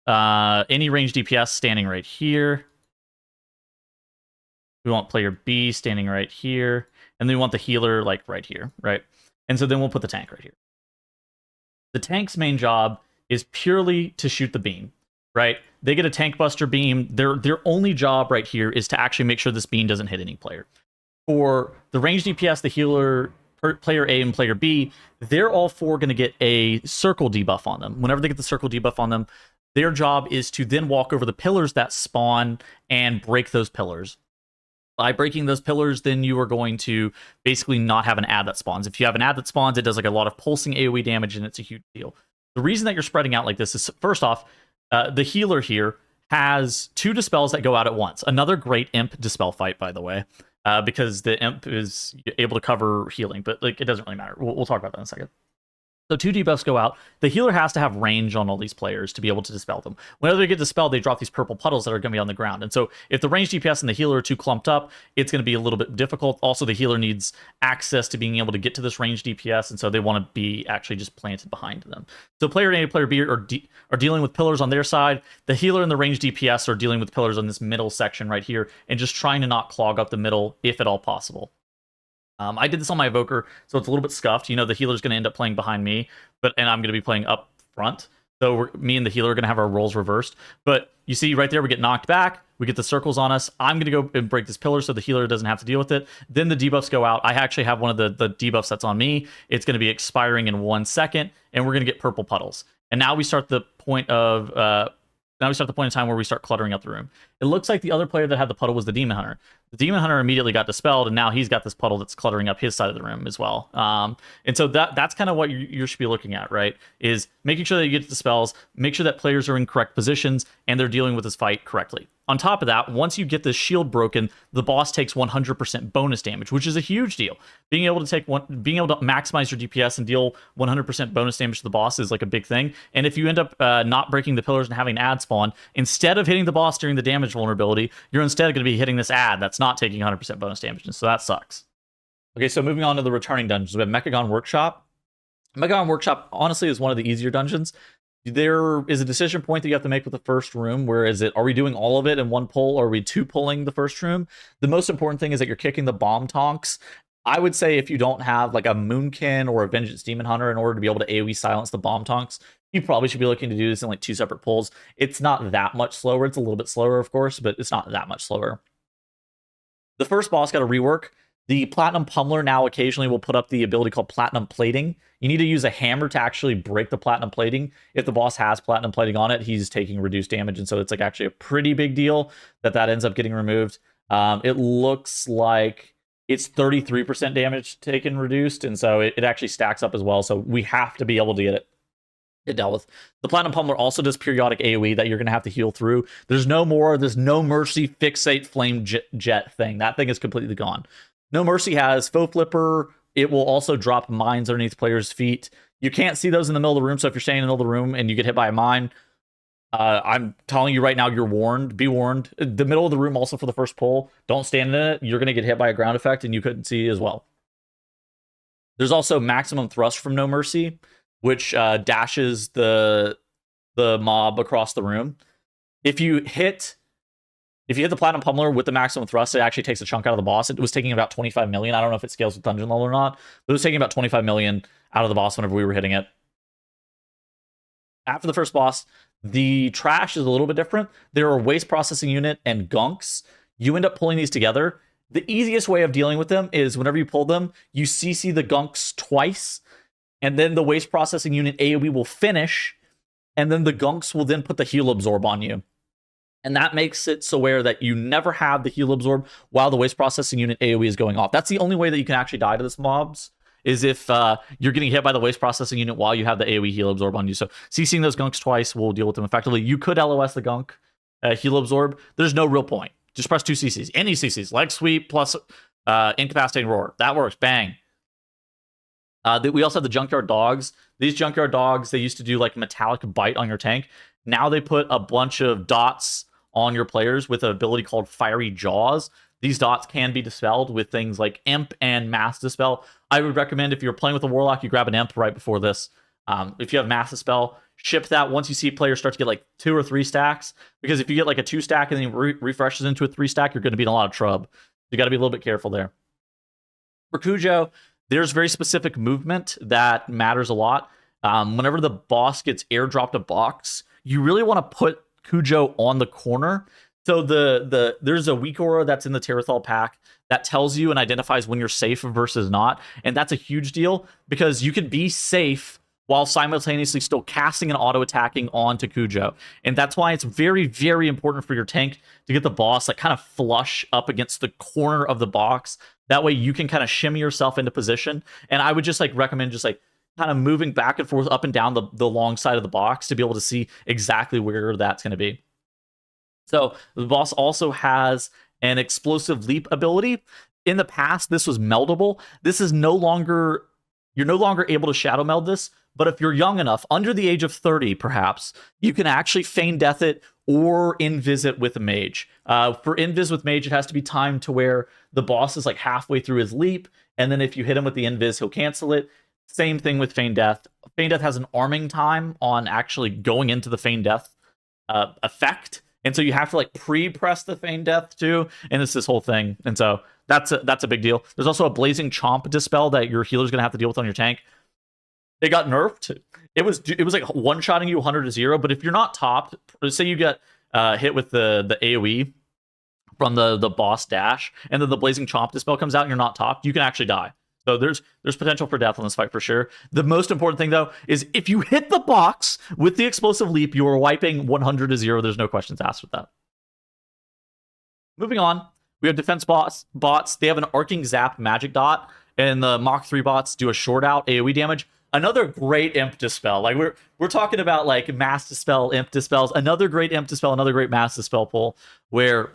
Speaker 2: any range DPS standing right here. We want player B standing right here. And then we want the healer like right here, right? And so then we'll put the tank right here. The tank's main job is purely to shoot the beam, right? They get a tank buster beam. Their only job right here is to actually make sure this beam doesn't hit any player. For the range DPS, the healer, player A and player B, they're all 4 going to get a circle debuff on them. Whenever they get the circle debuff on them, their job is to then walk over the pillars that spawn and break those pillars. By breaking those pillars, then you are going to basically not have an add that spawns. If you have an add that spawns, it does like a lot of pulsing AoE damage, and it's a huge deal. The reason that you're spreading out like this is, first off, the healer here has 2 dispels that go out at once. Another great imp dispel fight, by the way, because the imp is able to cover healing, but like it doesn't really matter. We'll talk about that in a second. So 2 debuffs go out. The healer has to have range on all these players to be able to dispel them. Whenever they get dispelled, they drop these purple puddles that are going to be on the ground. And so if the range DPS and the healer are too clumped up, it's going to be a little bit difficult. Also, the healer needs access to being able to get to this range DPS, and so they want to be actually just planted behind them. So player A and player B are dealing with pillars on their side. The healer and the range DPS are dealing with pillars on this middle section right here, and just trying to not clog up the middle if at all possible. I did this on my evoker, so it's a little bit scuffed. The healer's going to end up playing behind me, and I'm going to be playing up front. So me and the healer are going to have our roles reversed. But you see right there, we get knocked back. We get the circles on us. I'm going to go and break this pillar so the healer doesn't have to deal with it. Then the debuffs go out. I actually have one of the debuffs that's on me. It's going to be expiring in 1 second, and we're going to get purple puddles. And now we start the point of... Now we start the point in time where we start cluttering up the room. It looks like the other player that had the puddle was the Demon Hunter. The Demon Hunter immediately got dispelled, and now he's got this puddle that's cluttering up his side of the room as well. And so that's kind of what you should be looking at, right? Is making sure that you get the spells, make sure that players are in correct positions, and they're dealing with this fight correctly. on top of that, once you get the shield broken, the boss takes 100% bonus damage, which is a huge deal. Being able to maximize your DPS and deal 100% bonus damage to the boss is like a big thing. And if you end up not breaking the pillars and having an add spawn, instead of hitting the boss during the damage vulnerability, you're instead going to be hitting this add that's not taking 100% bonus damage, and so that sucks. Okay, so moving on to the returning dungeons, we have Mechagon Workshop. Mechagon Workshop, honestly, is one of the easier dungeons. There is a decision point that you have to make with the first room. Where is it? Are we doing all of it in one pull, or are we two pulling the first room? The most important thing is that you're kicking the bomb tonks. I would say if you don't have like a Moonkin or a Vengeance Demon Hunter in order to be able to AoE silence the bomb tonks, you probably should be looking to do this in like 2 separate pulls. It's not that much slower. It's a little bit slower, of course, but it's not that much slower. The first boss got a rework. The Platinum Pummeler now occasionally will put up the ability called Platinum Plating. You need to use a hammer to actually break the Platinum Plating. If the boss has Platinum Plating on it, he's taking reduced damage, and so it's like actually a pretty big deal that ends up getting removed. It looks like it's 33% damage taken reduced, and so it actually stacks up as well, so we have to be able to get it dealt with. The Platinum Pummeler also does periodic AoE that you're going to have to heal through. There's no mercy fixate flame jet thing. That thing is completely gone. No Mercy has Foe Flipper. It will also drop mines underneath players' feet. You can't see those in the middle of the room, so if you're staying in the middle of the room and you get hit by a mine, I'm telling you right now, you're warned. Be warned. The middle of the room also for the first pull. Don't stand in it. You're going to get hit by a ground effect, and you couldn't see as well. There's also Maximum Thrust from No Mercy, which dashes the mob across the room. If you hit the Platinum Pummeler with the Maximum Thrust, it actually takes a chunk out of the boss. It was taking about 25 million. I don't know if it scales with dungeon level or not, but it was taking about 25 million out of the boss whenever we were hitting it. After the first boss, the trash is a little bit different. There are Waste Processing Unit and Gunks. You end up pulling these together. The easiest way of dealing with them is whenever you pull them, you CC the Gunks twice, and then the Waste Processing Unit AoE will finish, and then the Gunks will then put the Heal Absorb on you. And that makes it so where that you never have the Heal Absorb while the Waste Processing Unit AoE is going off. That's the only way that you can actually die to this mobs, is if you're getting hit by the Waste Processing Unit while you have the AoE Heal Absorb on you. So CCing those Gunks twice will deal with them effectively. You could LOS the Gunk Heal Absorb. There's no real point. Just press 2 CCs. Any CCs. Leg Sweep plus Incapacitating Roar. That works. Bang. We also have the Junkyard Dogs. These Junkyard Dogs, they used to do like Metallic Bite on your tank. Now they put a bunch of dots on your players with an ability called Fiery Jaws. These dots can be dispelled with things like Imp and Mass Dispel. I would recommend if you're playing with a Warlock, you grab an Imp right before this. If you have Mass Dispel, ship that once you see players start to get like 2 or 3 stacks. Because if you get like a 2 stack and then refreshes into a 3 stack, you're going to be in a lot of trouble. You got to be a little bit careful there. For Cujo, there's very specific movement that matters a lot. Whenever the boss gets airdropped a box, you really want to put Cujo on the corner. So there's a Weakauras that's in the Terrathal pack that tells you and identifies when you're safe versus not. And that's a huge deal because you can be safe while simultaneously still casting and auto-attacking onto Cujo. And that's why it's very, very important for your tank to get the boss like kind of flush up against the corner of the box. That way you can kind of shimmy yourself into position. And I would just like recommend just like kind of moving back and forth up and down the long side of the box to be able to see exactly where that's going to be. So the boss also has an Explosive Leap ability. In the past, this was meldable. This is no longer, you're no longer able to shadow meld this, but if you're young enough, under the age of 30 perhaps, you can actually feign death it or invis it with a mage. For invis with mage, it has to be timed to where the boss is like halfway through his leap, and then if you hit him with the invis, he'll cancel it. Same thing with Feign Death. Feign Death has an arming time on actually going into the Feign Death effect. And so you have to like pre-press the Feign Death too. And it's this whole thing. And so that's a big deal. There's also a Blazing Chomp Dispel that your healer's going to have to deal with on your tank. It got nerfed. It was like one-shotting you 100 to 0. But if you're not topped, say you get hit with the AoE from the boss dash, and then the Blazing Chomp Dispel comes out and you're not topped, you can actually die. So there's potential for death on this fight for sure. The most important thing, though, is if you hit the box with the Explosive Leap, you are wiping 100 to 0. There's no questions asked with that. Moving on, we have defense bots. They have an Arcing Zap Magic Dot, and the Mach 3 bots do a short out AoE damage.
Speaker 1: Another great imp dispel. Like we're talking about like mass dispel, imp dispels. Another great imp dispel, another great mass dispel pull. Where,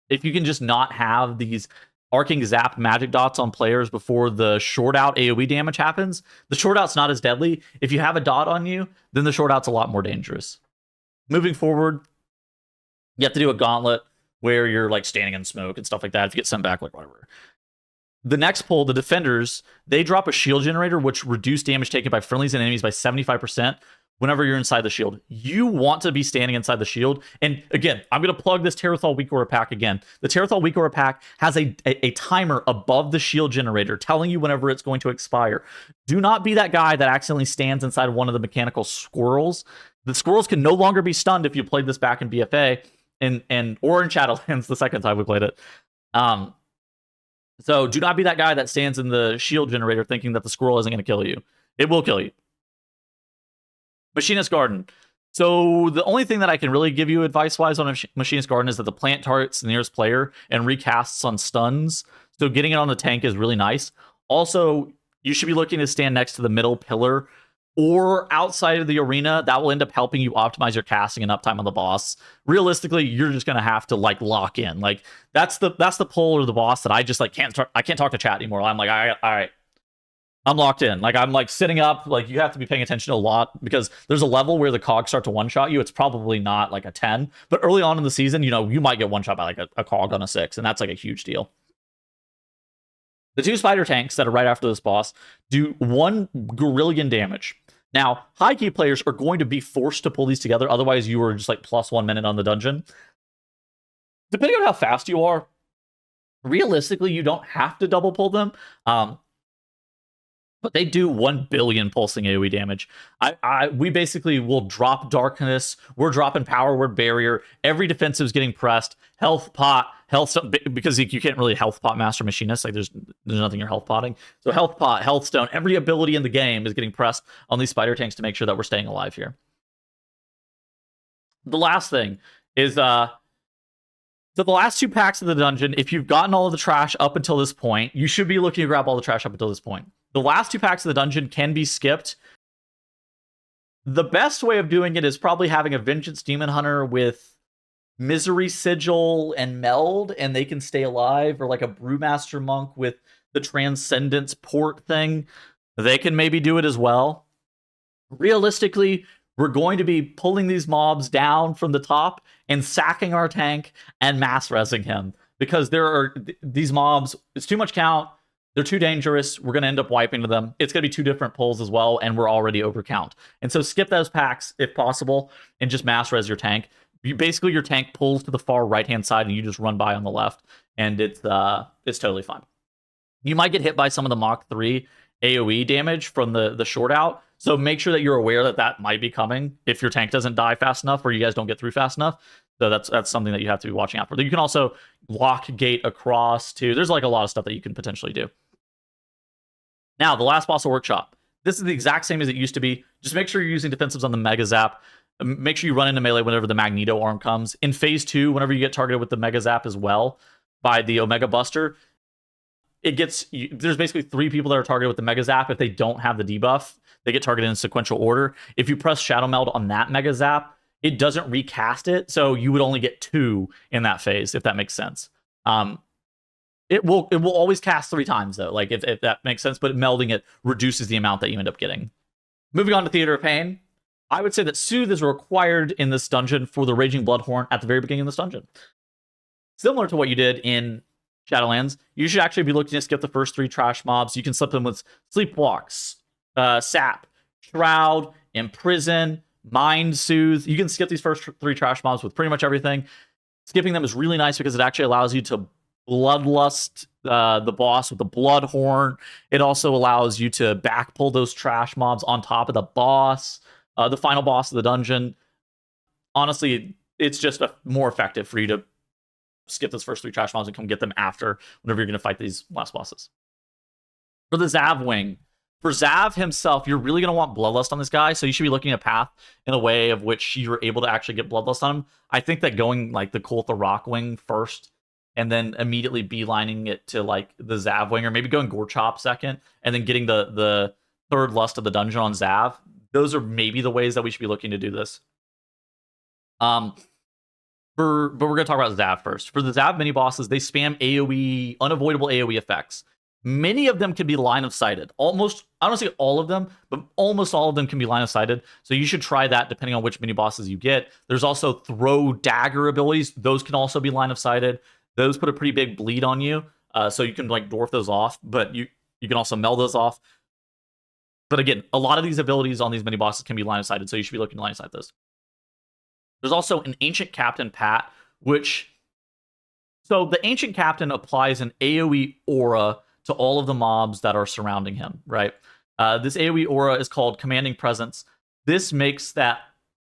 Speaker 1: if you can just not have these arcing zap magic dots on players before the short out AoE damage happens, the short out's not as deadly. If you have a dot on you, then the short out's a lot more dangerous. Moving forward, you have to do a gauntlet where you're like standing in smoke and stuff like that. If you get sent back, like whatever. The next pull, the defenders, they drop a shield generator, which reduce damage taken by friendlies and enemies by 75% whenever you're inside the shield. You want to be standing inside the shield. And again, I'm going to plug this Tettles Weakauras pack again. The Tettles Weakauras pack has a timer above the shield generator telling you whenever it's going to expire. Do not be that guy that accidentally stands inside one of the mechanical squirrels. The squirrels can no longer be stunned if you played this back in BFA or in Shadowlands the second time we played it. So do not be that guy that stands in the shield generator thinking that the squirrel isn't going to kill you. It will kill you. Machinist Garden. So the only thing that I can really give you advice-wise on a Machinist Garden is that the plant targets the nearest player and recasts on stuns. So getting it on the tank is really nice. Also, you should be looking to stand next to the middle pillar or outside of the arena. That will end up helping you optimize your casting and uptime on the boss. Realistically, you're just gonna have to like lock in. Like that's the pull or the boss that I just like can't talk to chat anymore. I'm like, all right, I'm locked in. Like I'm like sitting up. Like you have to be paying attention a lot because there's a level where the cogs start to one shot you. It's probably not like a 10, but early on in the season, you know, you might get one shot by like a cog on a 6, and that's like a huge deal. The 2 spider tanks that are right after this boss do 1 gorillion damage. Now, high key players are going to be forced to pull these together. Otherwise, you are just like plus 1 minute on the dungeon. Depending on how fast you are, realistically, you don't have to double pull them. But they do 1 billion pulsing AoE damage. We basically will drop darkness. We're dropping power word barrier. Every defensive is getting pressed. Health pot, health stone, because you can't really health pot master machinist. Like there's nothing you're health potting. So health pot, health stone, every ability in the game is getting pressed on these spider tanks to make sure that we're staying alive here. The last thing is so the last 2 packs of the dungeon, if you've gotten all of the trash up until this point, you should be looking to grab all the trash up until this point. The last 2 packs of the dungeon can be skipped. The best way of doing it is probably having a Vengeance Demon Hunter with Misery Sigil and Meld, and they can stay alive, or like a Brewmaster Monk with the Transcendence Port thing. They can maybe do it as well. Realistically, we're going to be pulling these mobs down from the top and sacking our tank and mass resing him, because there are these mobs, it's too much count. They're too dangerous. We're going to end up wiping to them. It's going to be 2 different pulls as well, and we're already overcount. And so skip those packs if possible and just mass res your tank. Basically, your tank pulls to the far right-hand side, and you just run by on the left, and it's totally fine. You might get hit by some of the Mach 3 AoE damage from the short out, so make sure that you're aware that that might be coming if your tank doesn't die fast enough or you guys don't get through fast enough. So that's something that you have to be watching out for. You can also lock gate across too. There's like a lot of stuff that you can potentially do. Now, the last boss of Workshop. This is the exact same as it used to be. Just make sure you're using defensives on the Mega Zap. Make sure you run into melee whenever the Magneto arm comes. In Phase 2, whenever you get targeted with the Mega Zap as well by the Omega Buster, there's basically 3 people that are targeted with the Mega Zap. If they don't have the debuff, they get targeted in sequential order. If you press Shadow Meld on that Mega Zap, it doesn't recast it, so you would only get 2 in that phase, if that makes sense. It will always cast 3 times, though, like if that makes sense, but melding it reduces the amount that you end up getting. Moving on to Theater of Pain, I would say that Soothe is required in this dungeon for the Raging Bloodhorn at the very beginning of this dungeon. Similar to what you did in Shadowlands, you should actually be looking to skip the first 3 trash mobs. You can slip them with Sleepwalks, Sap, Shroud, Imprison, Mind Soothe. You can skip these first 3 trash mobs with pretty much everything. Skipping them is really nice because it actually allows you to Bloodlust the boss with the Bloodhorn. It also allows you to back pull those trash mobs on top of the boss, the final boss of the dungeon. Honestly, it's just more effective for you to skip those first 3 trash mobs and come get them after whenever you're going to fight these last bosses. For the Zav Wing, for Zav himself, you're really going to want Bloodlust on this guy, so you should be looking at a path in a way of which you're able to actually get Bloodlust on him. I think that going like the Coultha Rock Wing first, and then immediately beelining it to like the Zav Wing, or maybe going Gore Chop second, and then getting the
Speaker 2: third lust of the dungeon on Zav. Those are maybe the ways that we should be looking to do this. But we're going to talk about Zav first. For the Zav mini bosses, they spam AoE, unavoidable AoE effects. Many of them can be line of sighted. Almost, I don't say all of them, but almost all of them can be line of sighted. So you should try that depending on which mini bosses you get. There's also throw dagger abilities. Those can also be line of sighted. Those put a pretty big bleed on you. So you can like dwarf those off, but you can also meld those off. But again, a lot of these abilities on these mini bosses can be line of sighted. So you should be looking to line of sight those. There's also an Ancient Captain Pat, so the Ancient Captain applies an AoE aura to all of the mobs that are surrounding him, right? This AoE aura is called Commanding Presence. This makes that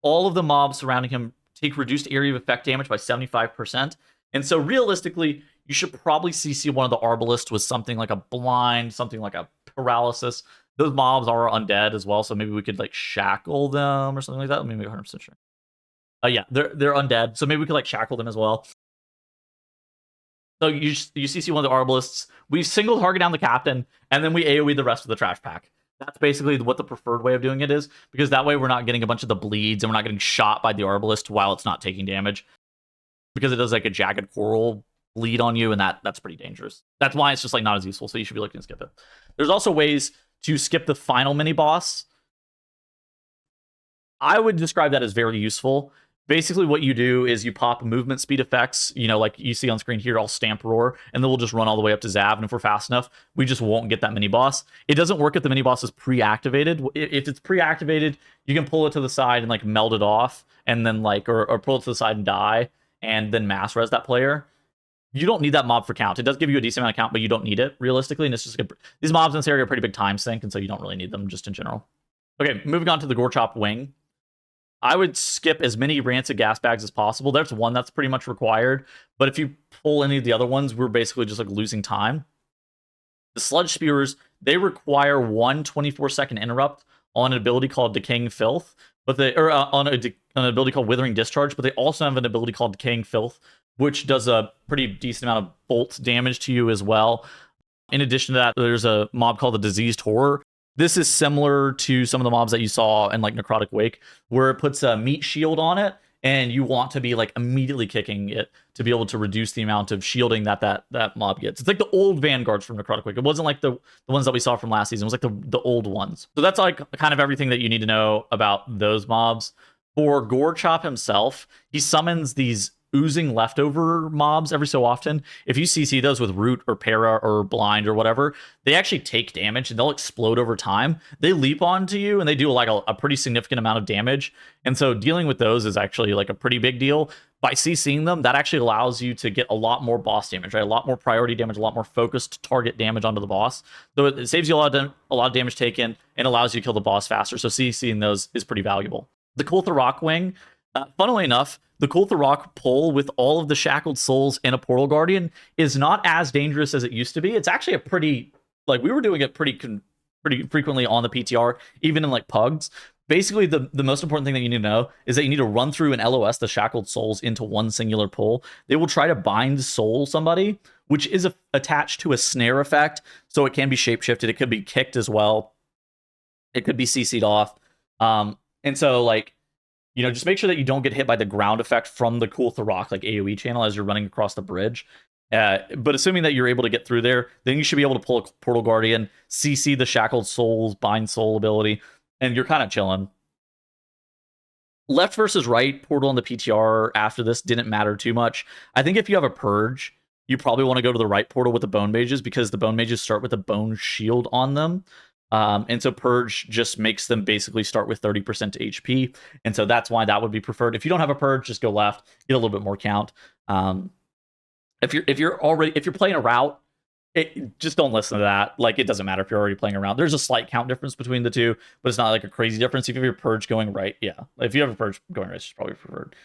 Speaker 2: all of the mobs surrounding him take reduced area of effect damage by 75%. And so realistically, you should probably CC one of the Arbalists with something like a blind, something like a paralysis. Those mobs are undead as well, so maybe we could like shackle them or something like that. Let me make 100% sure. Yeah, they're undead, so maybe we could like shackle them as well. So you CC one of the Arbalists, we single target down the captain, and then we AoE the rest of the trash pack. That's basically what the preferred way of doing it is, because that way we're not getting a bunch of the bleeds, and we're not getting shot by the Arbalist while it's not taking damage. Because it does like a jagged coral bleed on you, and that's pretty dangerous. That's why it's just like not as useful, so you should be looking to skip it. There's also ways to skip the final mini-boss. I would describe that as very useful. Basically, what you do is you pop movement speed effects, like you see on screen here, I'll stamp roar, and then we'll just run all the way up to Zav, and if we're fast enough, we just won't get that mini-boss. It doesn't work if the mini-boss is pre-activated. If it's pre-activated, you can pull it to the side and like meld it off, and then like, or pull it to the side and die, and then mass res that player. You don't need that mob for count. It does give you a decent amount of count, but you don't need it, realistically, and it's just these mobs in this area are a pretty big time sink, and so you don't really need them just in general. Okay, moving on to the Gore Chop Wing. I would skip as many rancid gas bags as possible. There's one that's pretty much required, but if you pull any of the other ones, we're basically just like losing time. The Sludge Spewers, they require one 24-second interrupt on an ability called Decaying Filth, but on an ability called Withering Discharge, but they also have an ability called Decaying Filth, which does a pretty decent amount of bolt damage to you as well. In addition to that, there's a mob called the Diseased Horror. This is similar to some of the mobs that you saw in like Necrotic Wake, where it puts a meat shield on it, and you want to be like immediately kicking it to be able to reduce the amount of shielding that mob gets. It's like the old Vanguards from Necrotic Wake. It wasn't like the ones that we saw from last season. It was like the old ones. So that's like kind of everything that you need to know about those mobs. For Gore Chop himself, he summons these oozing leftover mobs every so often. If you CC those with root or para or blind or whatever, they actually take damage and they'll explode over time. They leap onto you and they do like a pretty significant amount of damage. And so dealing with those is actually like a pretty big deal. By CCing them, that actually allows you to get a lot more boss damage, right? A lot more priority damage, a lot more focused target damage onto the boss. So it saves you a lot of damage taken and allows you to kill the boss faster. So CCing those is pretty valuable. The Kultharok Wing, funnily enough, the Kultharok pull with all of the shackled souls and a Portal Guardian is not as dangerous as it used to be. It's actually a pretty, like, we were doing it pretty frequently on the PTR, even in like pugs. Basically, the most important thing that you need to know is that you need to run through an LOS the shackled souls into one singular pull. They will try to bind soul somebody, which is attached to a snare effect, so it can be shapeshifted. It could be kicked as well. It could be CC'd off. And so, like, just make sure that you don't get hit by the ground effect from the Kultharok, like AoE channel, as you're running across the bridge. But assuming that you're able to get through there, then you should be able to pull a Portal Guardian, CC the Shackled Souls, Bind Soul ability, and you're kind of chilling. Left versus right portal in the PTR after this didn't matter too much. I think if you have a Purge, you probably want to go to the right portal with the Bone Mages, because the Bone Mages start with a Bone Shield on them. And so Purge just makes them basically start with 30% HP. And so that's why that would be preferred. If you don't have a Purge, just go left, get a little bit more count. If you're playing a route, just don't listen to that. Like, it doesn't matter if you're already playing a route. There's a slight count difference between the two, but it's not like a crazy difference. If you have your Purge going right, yeah. If you have a Purge going right, it's probably preferred.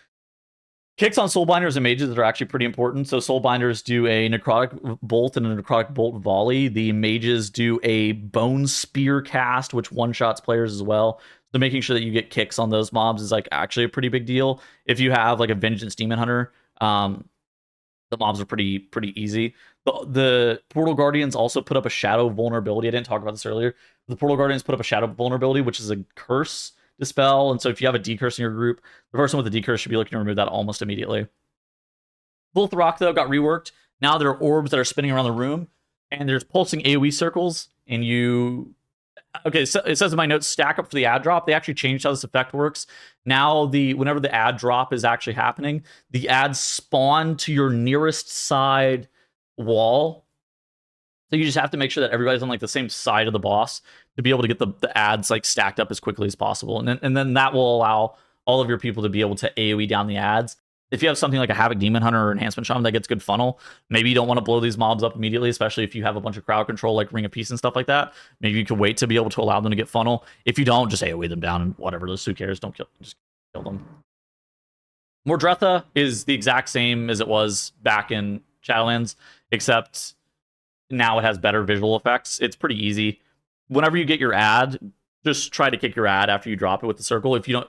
Speaker 2: Kicks on Soulbinders and Mages are actually pretty important. So Soulbinders do a Necrotic Bolt and a Necrotic Bolt Volley. The Mages do a Bone Spear cast, which one-shots players as well. So making sure that you get kicks on those mobs is like actually a pretty big deal. If you have like a Vengeance Demon Hunter,
Speaker 1: The mobs are pretty easy. The Portal Guardians also put up a shadow vulnerability. I didn't talk about this earlier. The Portal Guardians put up a shadow vulnerability, which is a curse dispel. And so if you have a decurse in your group, the person with the decurse should be looking to remove that almost immediately. Both Rock, though, got reworked. Now there are orbs that are spinning around the room, and there's pulsing AoE circles, and you... Okay, so it says in my notes, stack up for the ad drop. They actually changed how this effect works. Now, whenever the ad drop is actually happening, the ads spawn to your nearest side wall. So you just have to make sure that everybody's on like the same side of the boss to be able to get the ads like stacked up as quickly as possible. And then that will allow all of your people to be able to AoE down the ads. If you have something like a Havoc Demon Hunter or Enhancement Shaman that gets good funnel, maybe you don't want to blow these mobs up immediately, especially if you have a bunch of crowd control like Ring of Peace and stuff like that. Maybe you can wait to be able to allow them to get funnel. If you don't, just AoE them down and whatever. Who cares? Just kill them. Mordretha is the exact same as it was back in Shadowlands, except now it has better visual effects. It's pretty easy. Whenever you get your ad, just try to kick your ad after you drop it with the circle. If you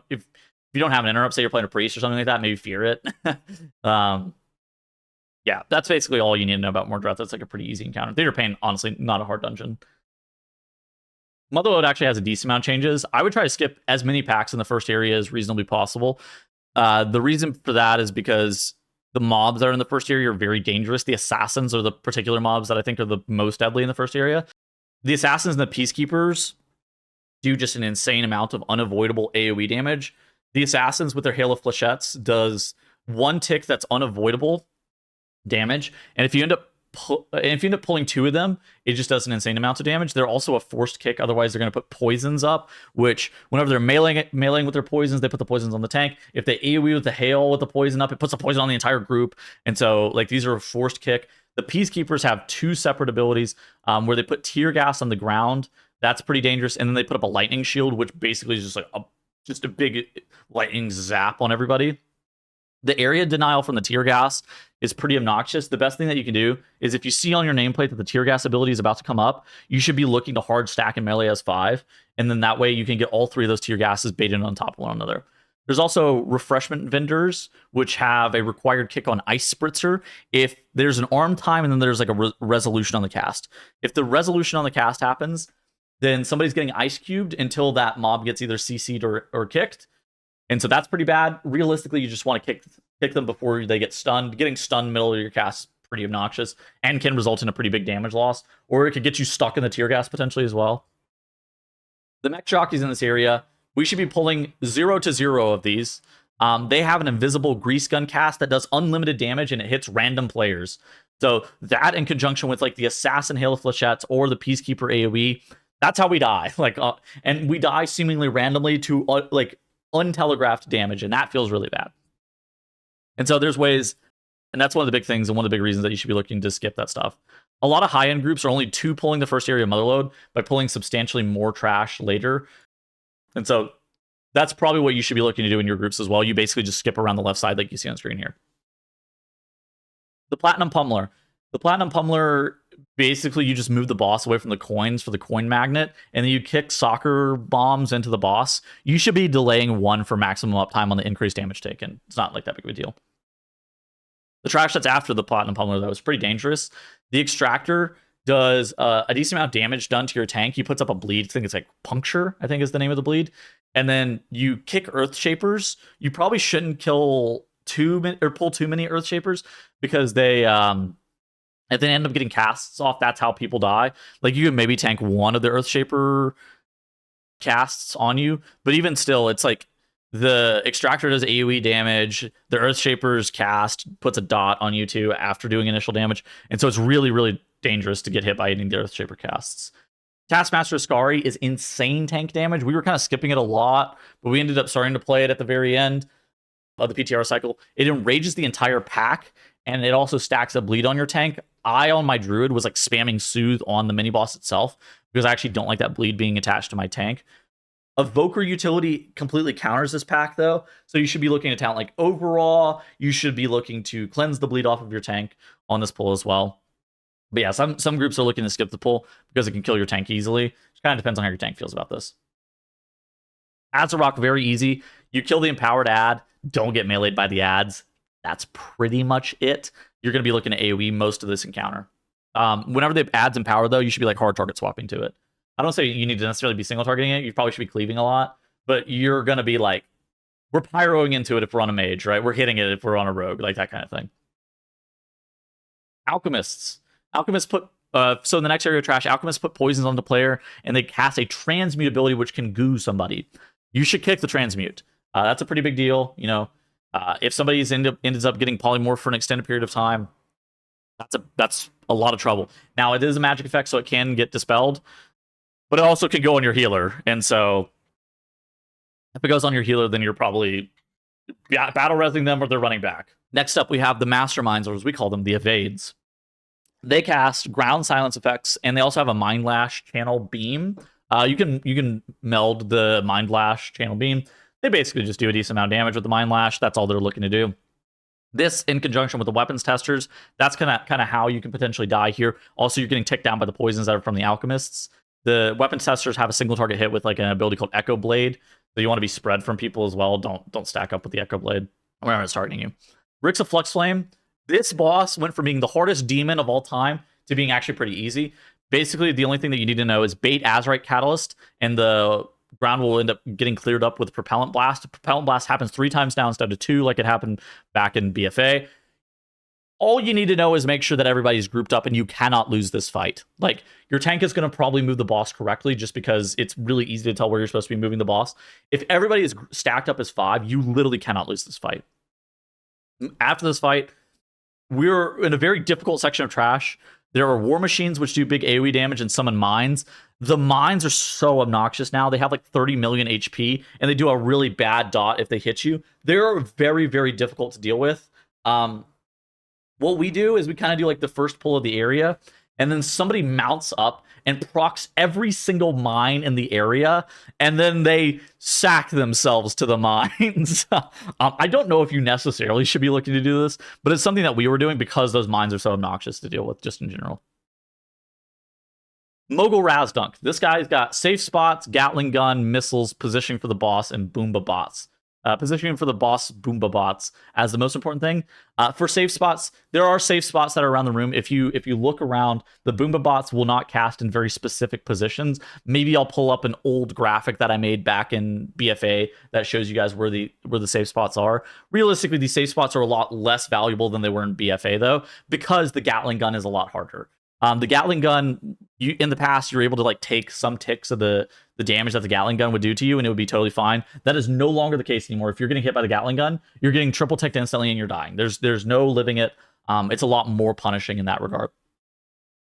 Speaker 1: don't have an interrupt, say you're playing a priest or something like that, maybe fear it. Yeah, that's basically all you need to know about Mordretha. It's like a pretty easy encounter. Theater Pain, honestly, not a hard dungeon. Motherlode actually has a decent amount of changes. I would try to skip as many packs in the first area as reasonably possible. The reason for that is because the mobs that are in the first area are very dangerous. The assassins are the particular mobs that I think are the most deadly in the first area. The assassins and the peacekeepers do just an insane amount of unavoidable AoE damage. The assassins with their hail of flechettes does one tick that's unavoidable damage, and if you end up pulling two of them, it just does an insane amount of damage. They're also a forced kick, otherwise they're going to put poisons up, which whenever they're meleeing with their poisons, they put the poisons on the tank. If they AoE with the hail with the poison up, it puts the poison on the entire group. And so like these are a forced kick. The peacekeepers have two separate abilities where they put tear gas on the ground. That's pretty dangerous. And then they put up a lightning shield, which basically is just like a big lightning zap on everybody. The area denial from the tear gas is pretty obnoxious. The best thing that you can do is if you see on your nameplate that the tear gas ability is about to come up, you should be looking to hard stack and melee as 5. And then that way you can get all 3 of those tear gases baited on top of one another. There's also refreshment vendors, which have a required kick on Ice Spritzer if there's an arm time and then there's like a resolution on the cast. If the resolution on the cast happens, then somebody's getting ice cubed until that mob gets either CC'd or kicked. And so that's pretty bad. Realistically, you just want to kick them before they get stunned. Getting stunned middle of your cast is pretty obnoxious and can result in a pretty big damage loss, or it could get you stuck in the tear gas potentially as well. The mech jockeys in this area, we should be pulling 0 to 0 of these. They have an invisible grease gun cast that does unlimited damage and it hits random players. So that in conjunction with like the assassin hail of flechettes or the peacekeeper AoE, that's how we die. And we die seemingly randomly to untelegraphed damage, and that feels really bad. And so there's ways, and that's one of the big things and one of the big reasons that you should be looking to skip that stuff. A lot of high-end groups are only 2 pulling the first area of Motherlode by pulling substantially more trash later. And so that's probably what you should be looking to do in your groups as well. You basically just skip around the left side like you see on screen here. The Platinum Pummeler. The Platinum Pummeler, basically you just move the boss away from the coins for the coin magnet, and then you kick soccer bombs into the boss. You should be delaying 1 for maximum uptime on the increased damage taken. It's not like that big of a deal. The trash that's after the Platinum Pummeler, though, is pretty dangerous. The Extractor does a decent amount of damage done to your tank. He puts up a bleed. I think it's like Puncture, I think is the name of the bleed. And then you kick Earth Shapers. You probably shouldn't kill pull too many Earth Shapers because they... if they end up getting casts off, that's how people die. Like, you can maybe tank 1 of the Earthshaper casts on you, but even still, it's like the Extractor does AoE damage, the Earthshaper's cast puts a dot on you too after doing initial damage, and so it's really, really dangerous to get hit by hitting the Earthshaper casts. Taskmaster Ascari is insane tank damage. We were kind of skipping it a lot, but we ended up starting to play it at the very end of the PTR cycle. It enrages the entire pack, and it also stacks a bleed on your tank. I, on my druid, was like spamming Soothe on the mini boss itself because I actually don't like that bleed being attached to my tank. Evoker utility completely counters this pack, though, so you should be looking at talent like Overall. You should be looking to cleanse the bleed off of your tank on this pull as well. But yeah, some groups are looking to skip the pull because it can kill your tank easily. It kind of depends on how your tank feels about this. Ads of Rock, very easy. You kill the empowered ad, don't get meleeed by the ads. That's pretty much it.
Speaker 2: you're going to be looking at AoE most of this encounter. Whenever they have adds and power, though, you should be like hard target swapping to it. I don't say you need to necessarily be single targeting it. You probably should be cleaving a lot, but you're going to be like, we're pyroing into it if we're on a mage, right? We're hitting it if we're on a rogue, like that kind of thing. Alchemists. Alchemists put, so in the next area of trash, alchemists put poisons on the player, and they cast a transmute ability which can goo somebody. You should kick the transmute. That's a pretty big deal, you know. If somebody ends up getting polymorph for an extended period of time, that's a lot of trouble. Now, it is a magic effect, so it can get dispelled, but it also can go on your healer, and so if it goes on your healer, then you're probably battle resing them or they're running back. Next up, we have the masterminds, or as we call them, the evades. They cast ground silence effects, and they also have a mind lash channel beam. You can meld the mind lash channel beam. They basically just do a decent amount of damage with the mind lash. That's all they're looking to do. This, in conjunction with the weapons testers, that's kind of how you can potentially die here. Also, you're getting ticked down by the poisons that are from the alchemists. The weapons testers have a single target hit with like an ability called Echo Blade. So you want to be spread from people as well. Don't stack up with the Echo Blade whenever it's targeting you. Rix of Flux Flame. This boss went from being the hardest demon of all time to being actually pretty easy. Basically, the only thing that you need to know is bait Azurite Catalyst, and the ground will end up getting cleared up with Propellant Blast. Propellant Blast happens 3 times now instead of 2, like it happened back in BFA. All you need to know is make sure that everybody's grouped up, and you cannot lose this fight. Like, your tank is going to probably move the boss correctly just because it's really easy to tell where you're supposed to be moving the boss. If everybody is stacked up as 5, you literally cannot lose this fight. After this fight, we're in a very difficult section of trash. There are war machines which do big AoE damage and summon mines. The mines are so obnoxious now. They have like 30 million HP, and they do a really bad dot if they hit you. They're very, very difficult to deal with. What we do is we kind of do like the first pull of the area, and then somebody mounts up and procs every single mine in the area, and then they sack themselves to the mines. I don't know if you necessarily should be looking to do this, but it's something that we were doing because those mines are so obnoxious to deal with just in general. Mogul Razdunk. This guy's got safe spots, Gatling gun, missiles, positioning for the boss, and Boomba bots. Positioning for the boss Boomba bots as the most important thing. For safe spots, there are safe spots that are around the room. If you look around, the Boomba bots will not cast in very specific positions. Maybe I'll pull up an old graphic that I made back in BFA that shows you guys where the safe spots are. Realistically, these safe spots are a lot less valuable than they were in BFA though, because the Gatling gun is a lot harder. The Gatling gun, in the past, you're able to like take some ticks of the damage that the Gatling gun would do to you, and it would be totally fine. That is no longer the case anymore. If you're getting hit by the Gatling gun, you're getting triple ticked instantly and you're dying. There's no living it. It's a lot more punishing in that regard.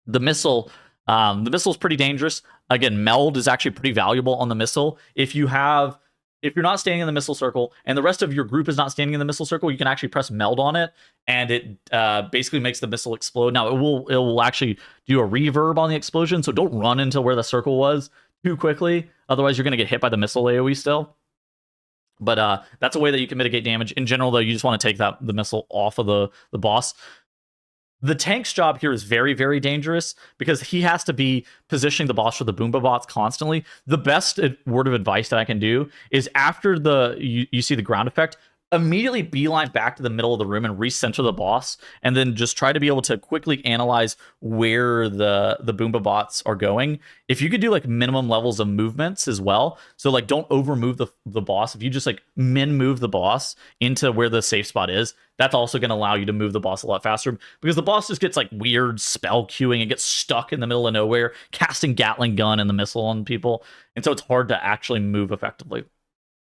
Speaker 2: The missile is pretty dangerous. Again, meld is actually pretty valuable on the missile. If you're not standing in the missile circle and the rest of your group is not standing in the missile circle, you can actually press meld on it, and it basically makes the missile explode. Now, it will actually do a reverb on the explosion, so don't run into where the circle was too quickly. Otherwise, you're going to get hit by the missile AoE still. But that's a way that you can mitigate damage. In general, though, you just want to take the missile off of the boss. The tank's job here is very, very dangerous because he has to be positioning the boss for the Boomba bots constantly. The best word of advice that I can do is after you see the ground effect, immediately beeline back to the middle of the room and recenter the boss, and then just try to be able to quickly analyze where the Boomba bots are going. If you could do like minimum levels of movements as well, so like don't over move the boss. If you just like min move the boss into where the safe spot is, that's also going to allow you to move the boss a lot faster, because the boss just gets like weird spell queuing and gets stuck in the middle of nowhere, casting Gatling gun and the missile on people, and so it's hard to actually move effectively.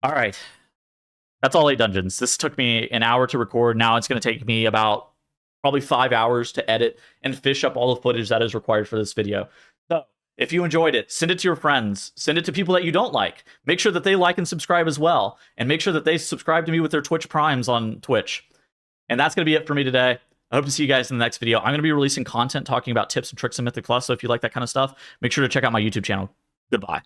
Speaker 2: All right. That's all 8 dungeons. This took me an hour to record. Now it's going to take me about probably 5 hours to edit and fish up all the footage that is required for this video. So if you enjoyed it, send it to your friends. Send it to people that you don't like. Make sure that they like and subscribe as well. And make sure that they subscribe to me with their Twitch Primes on Twitch. And that's going to be it for me today. I hope to see you guys in the next video. I'm going to be releasing content talking about tips and tricks in Mythic Plus. So if you like that kind of stuff, make sure to check out my YouTube channel. Goodbye.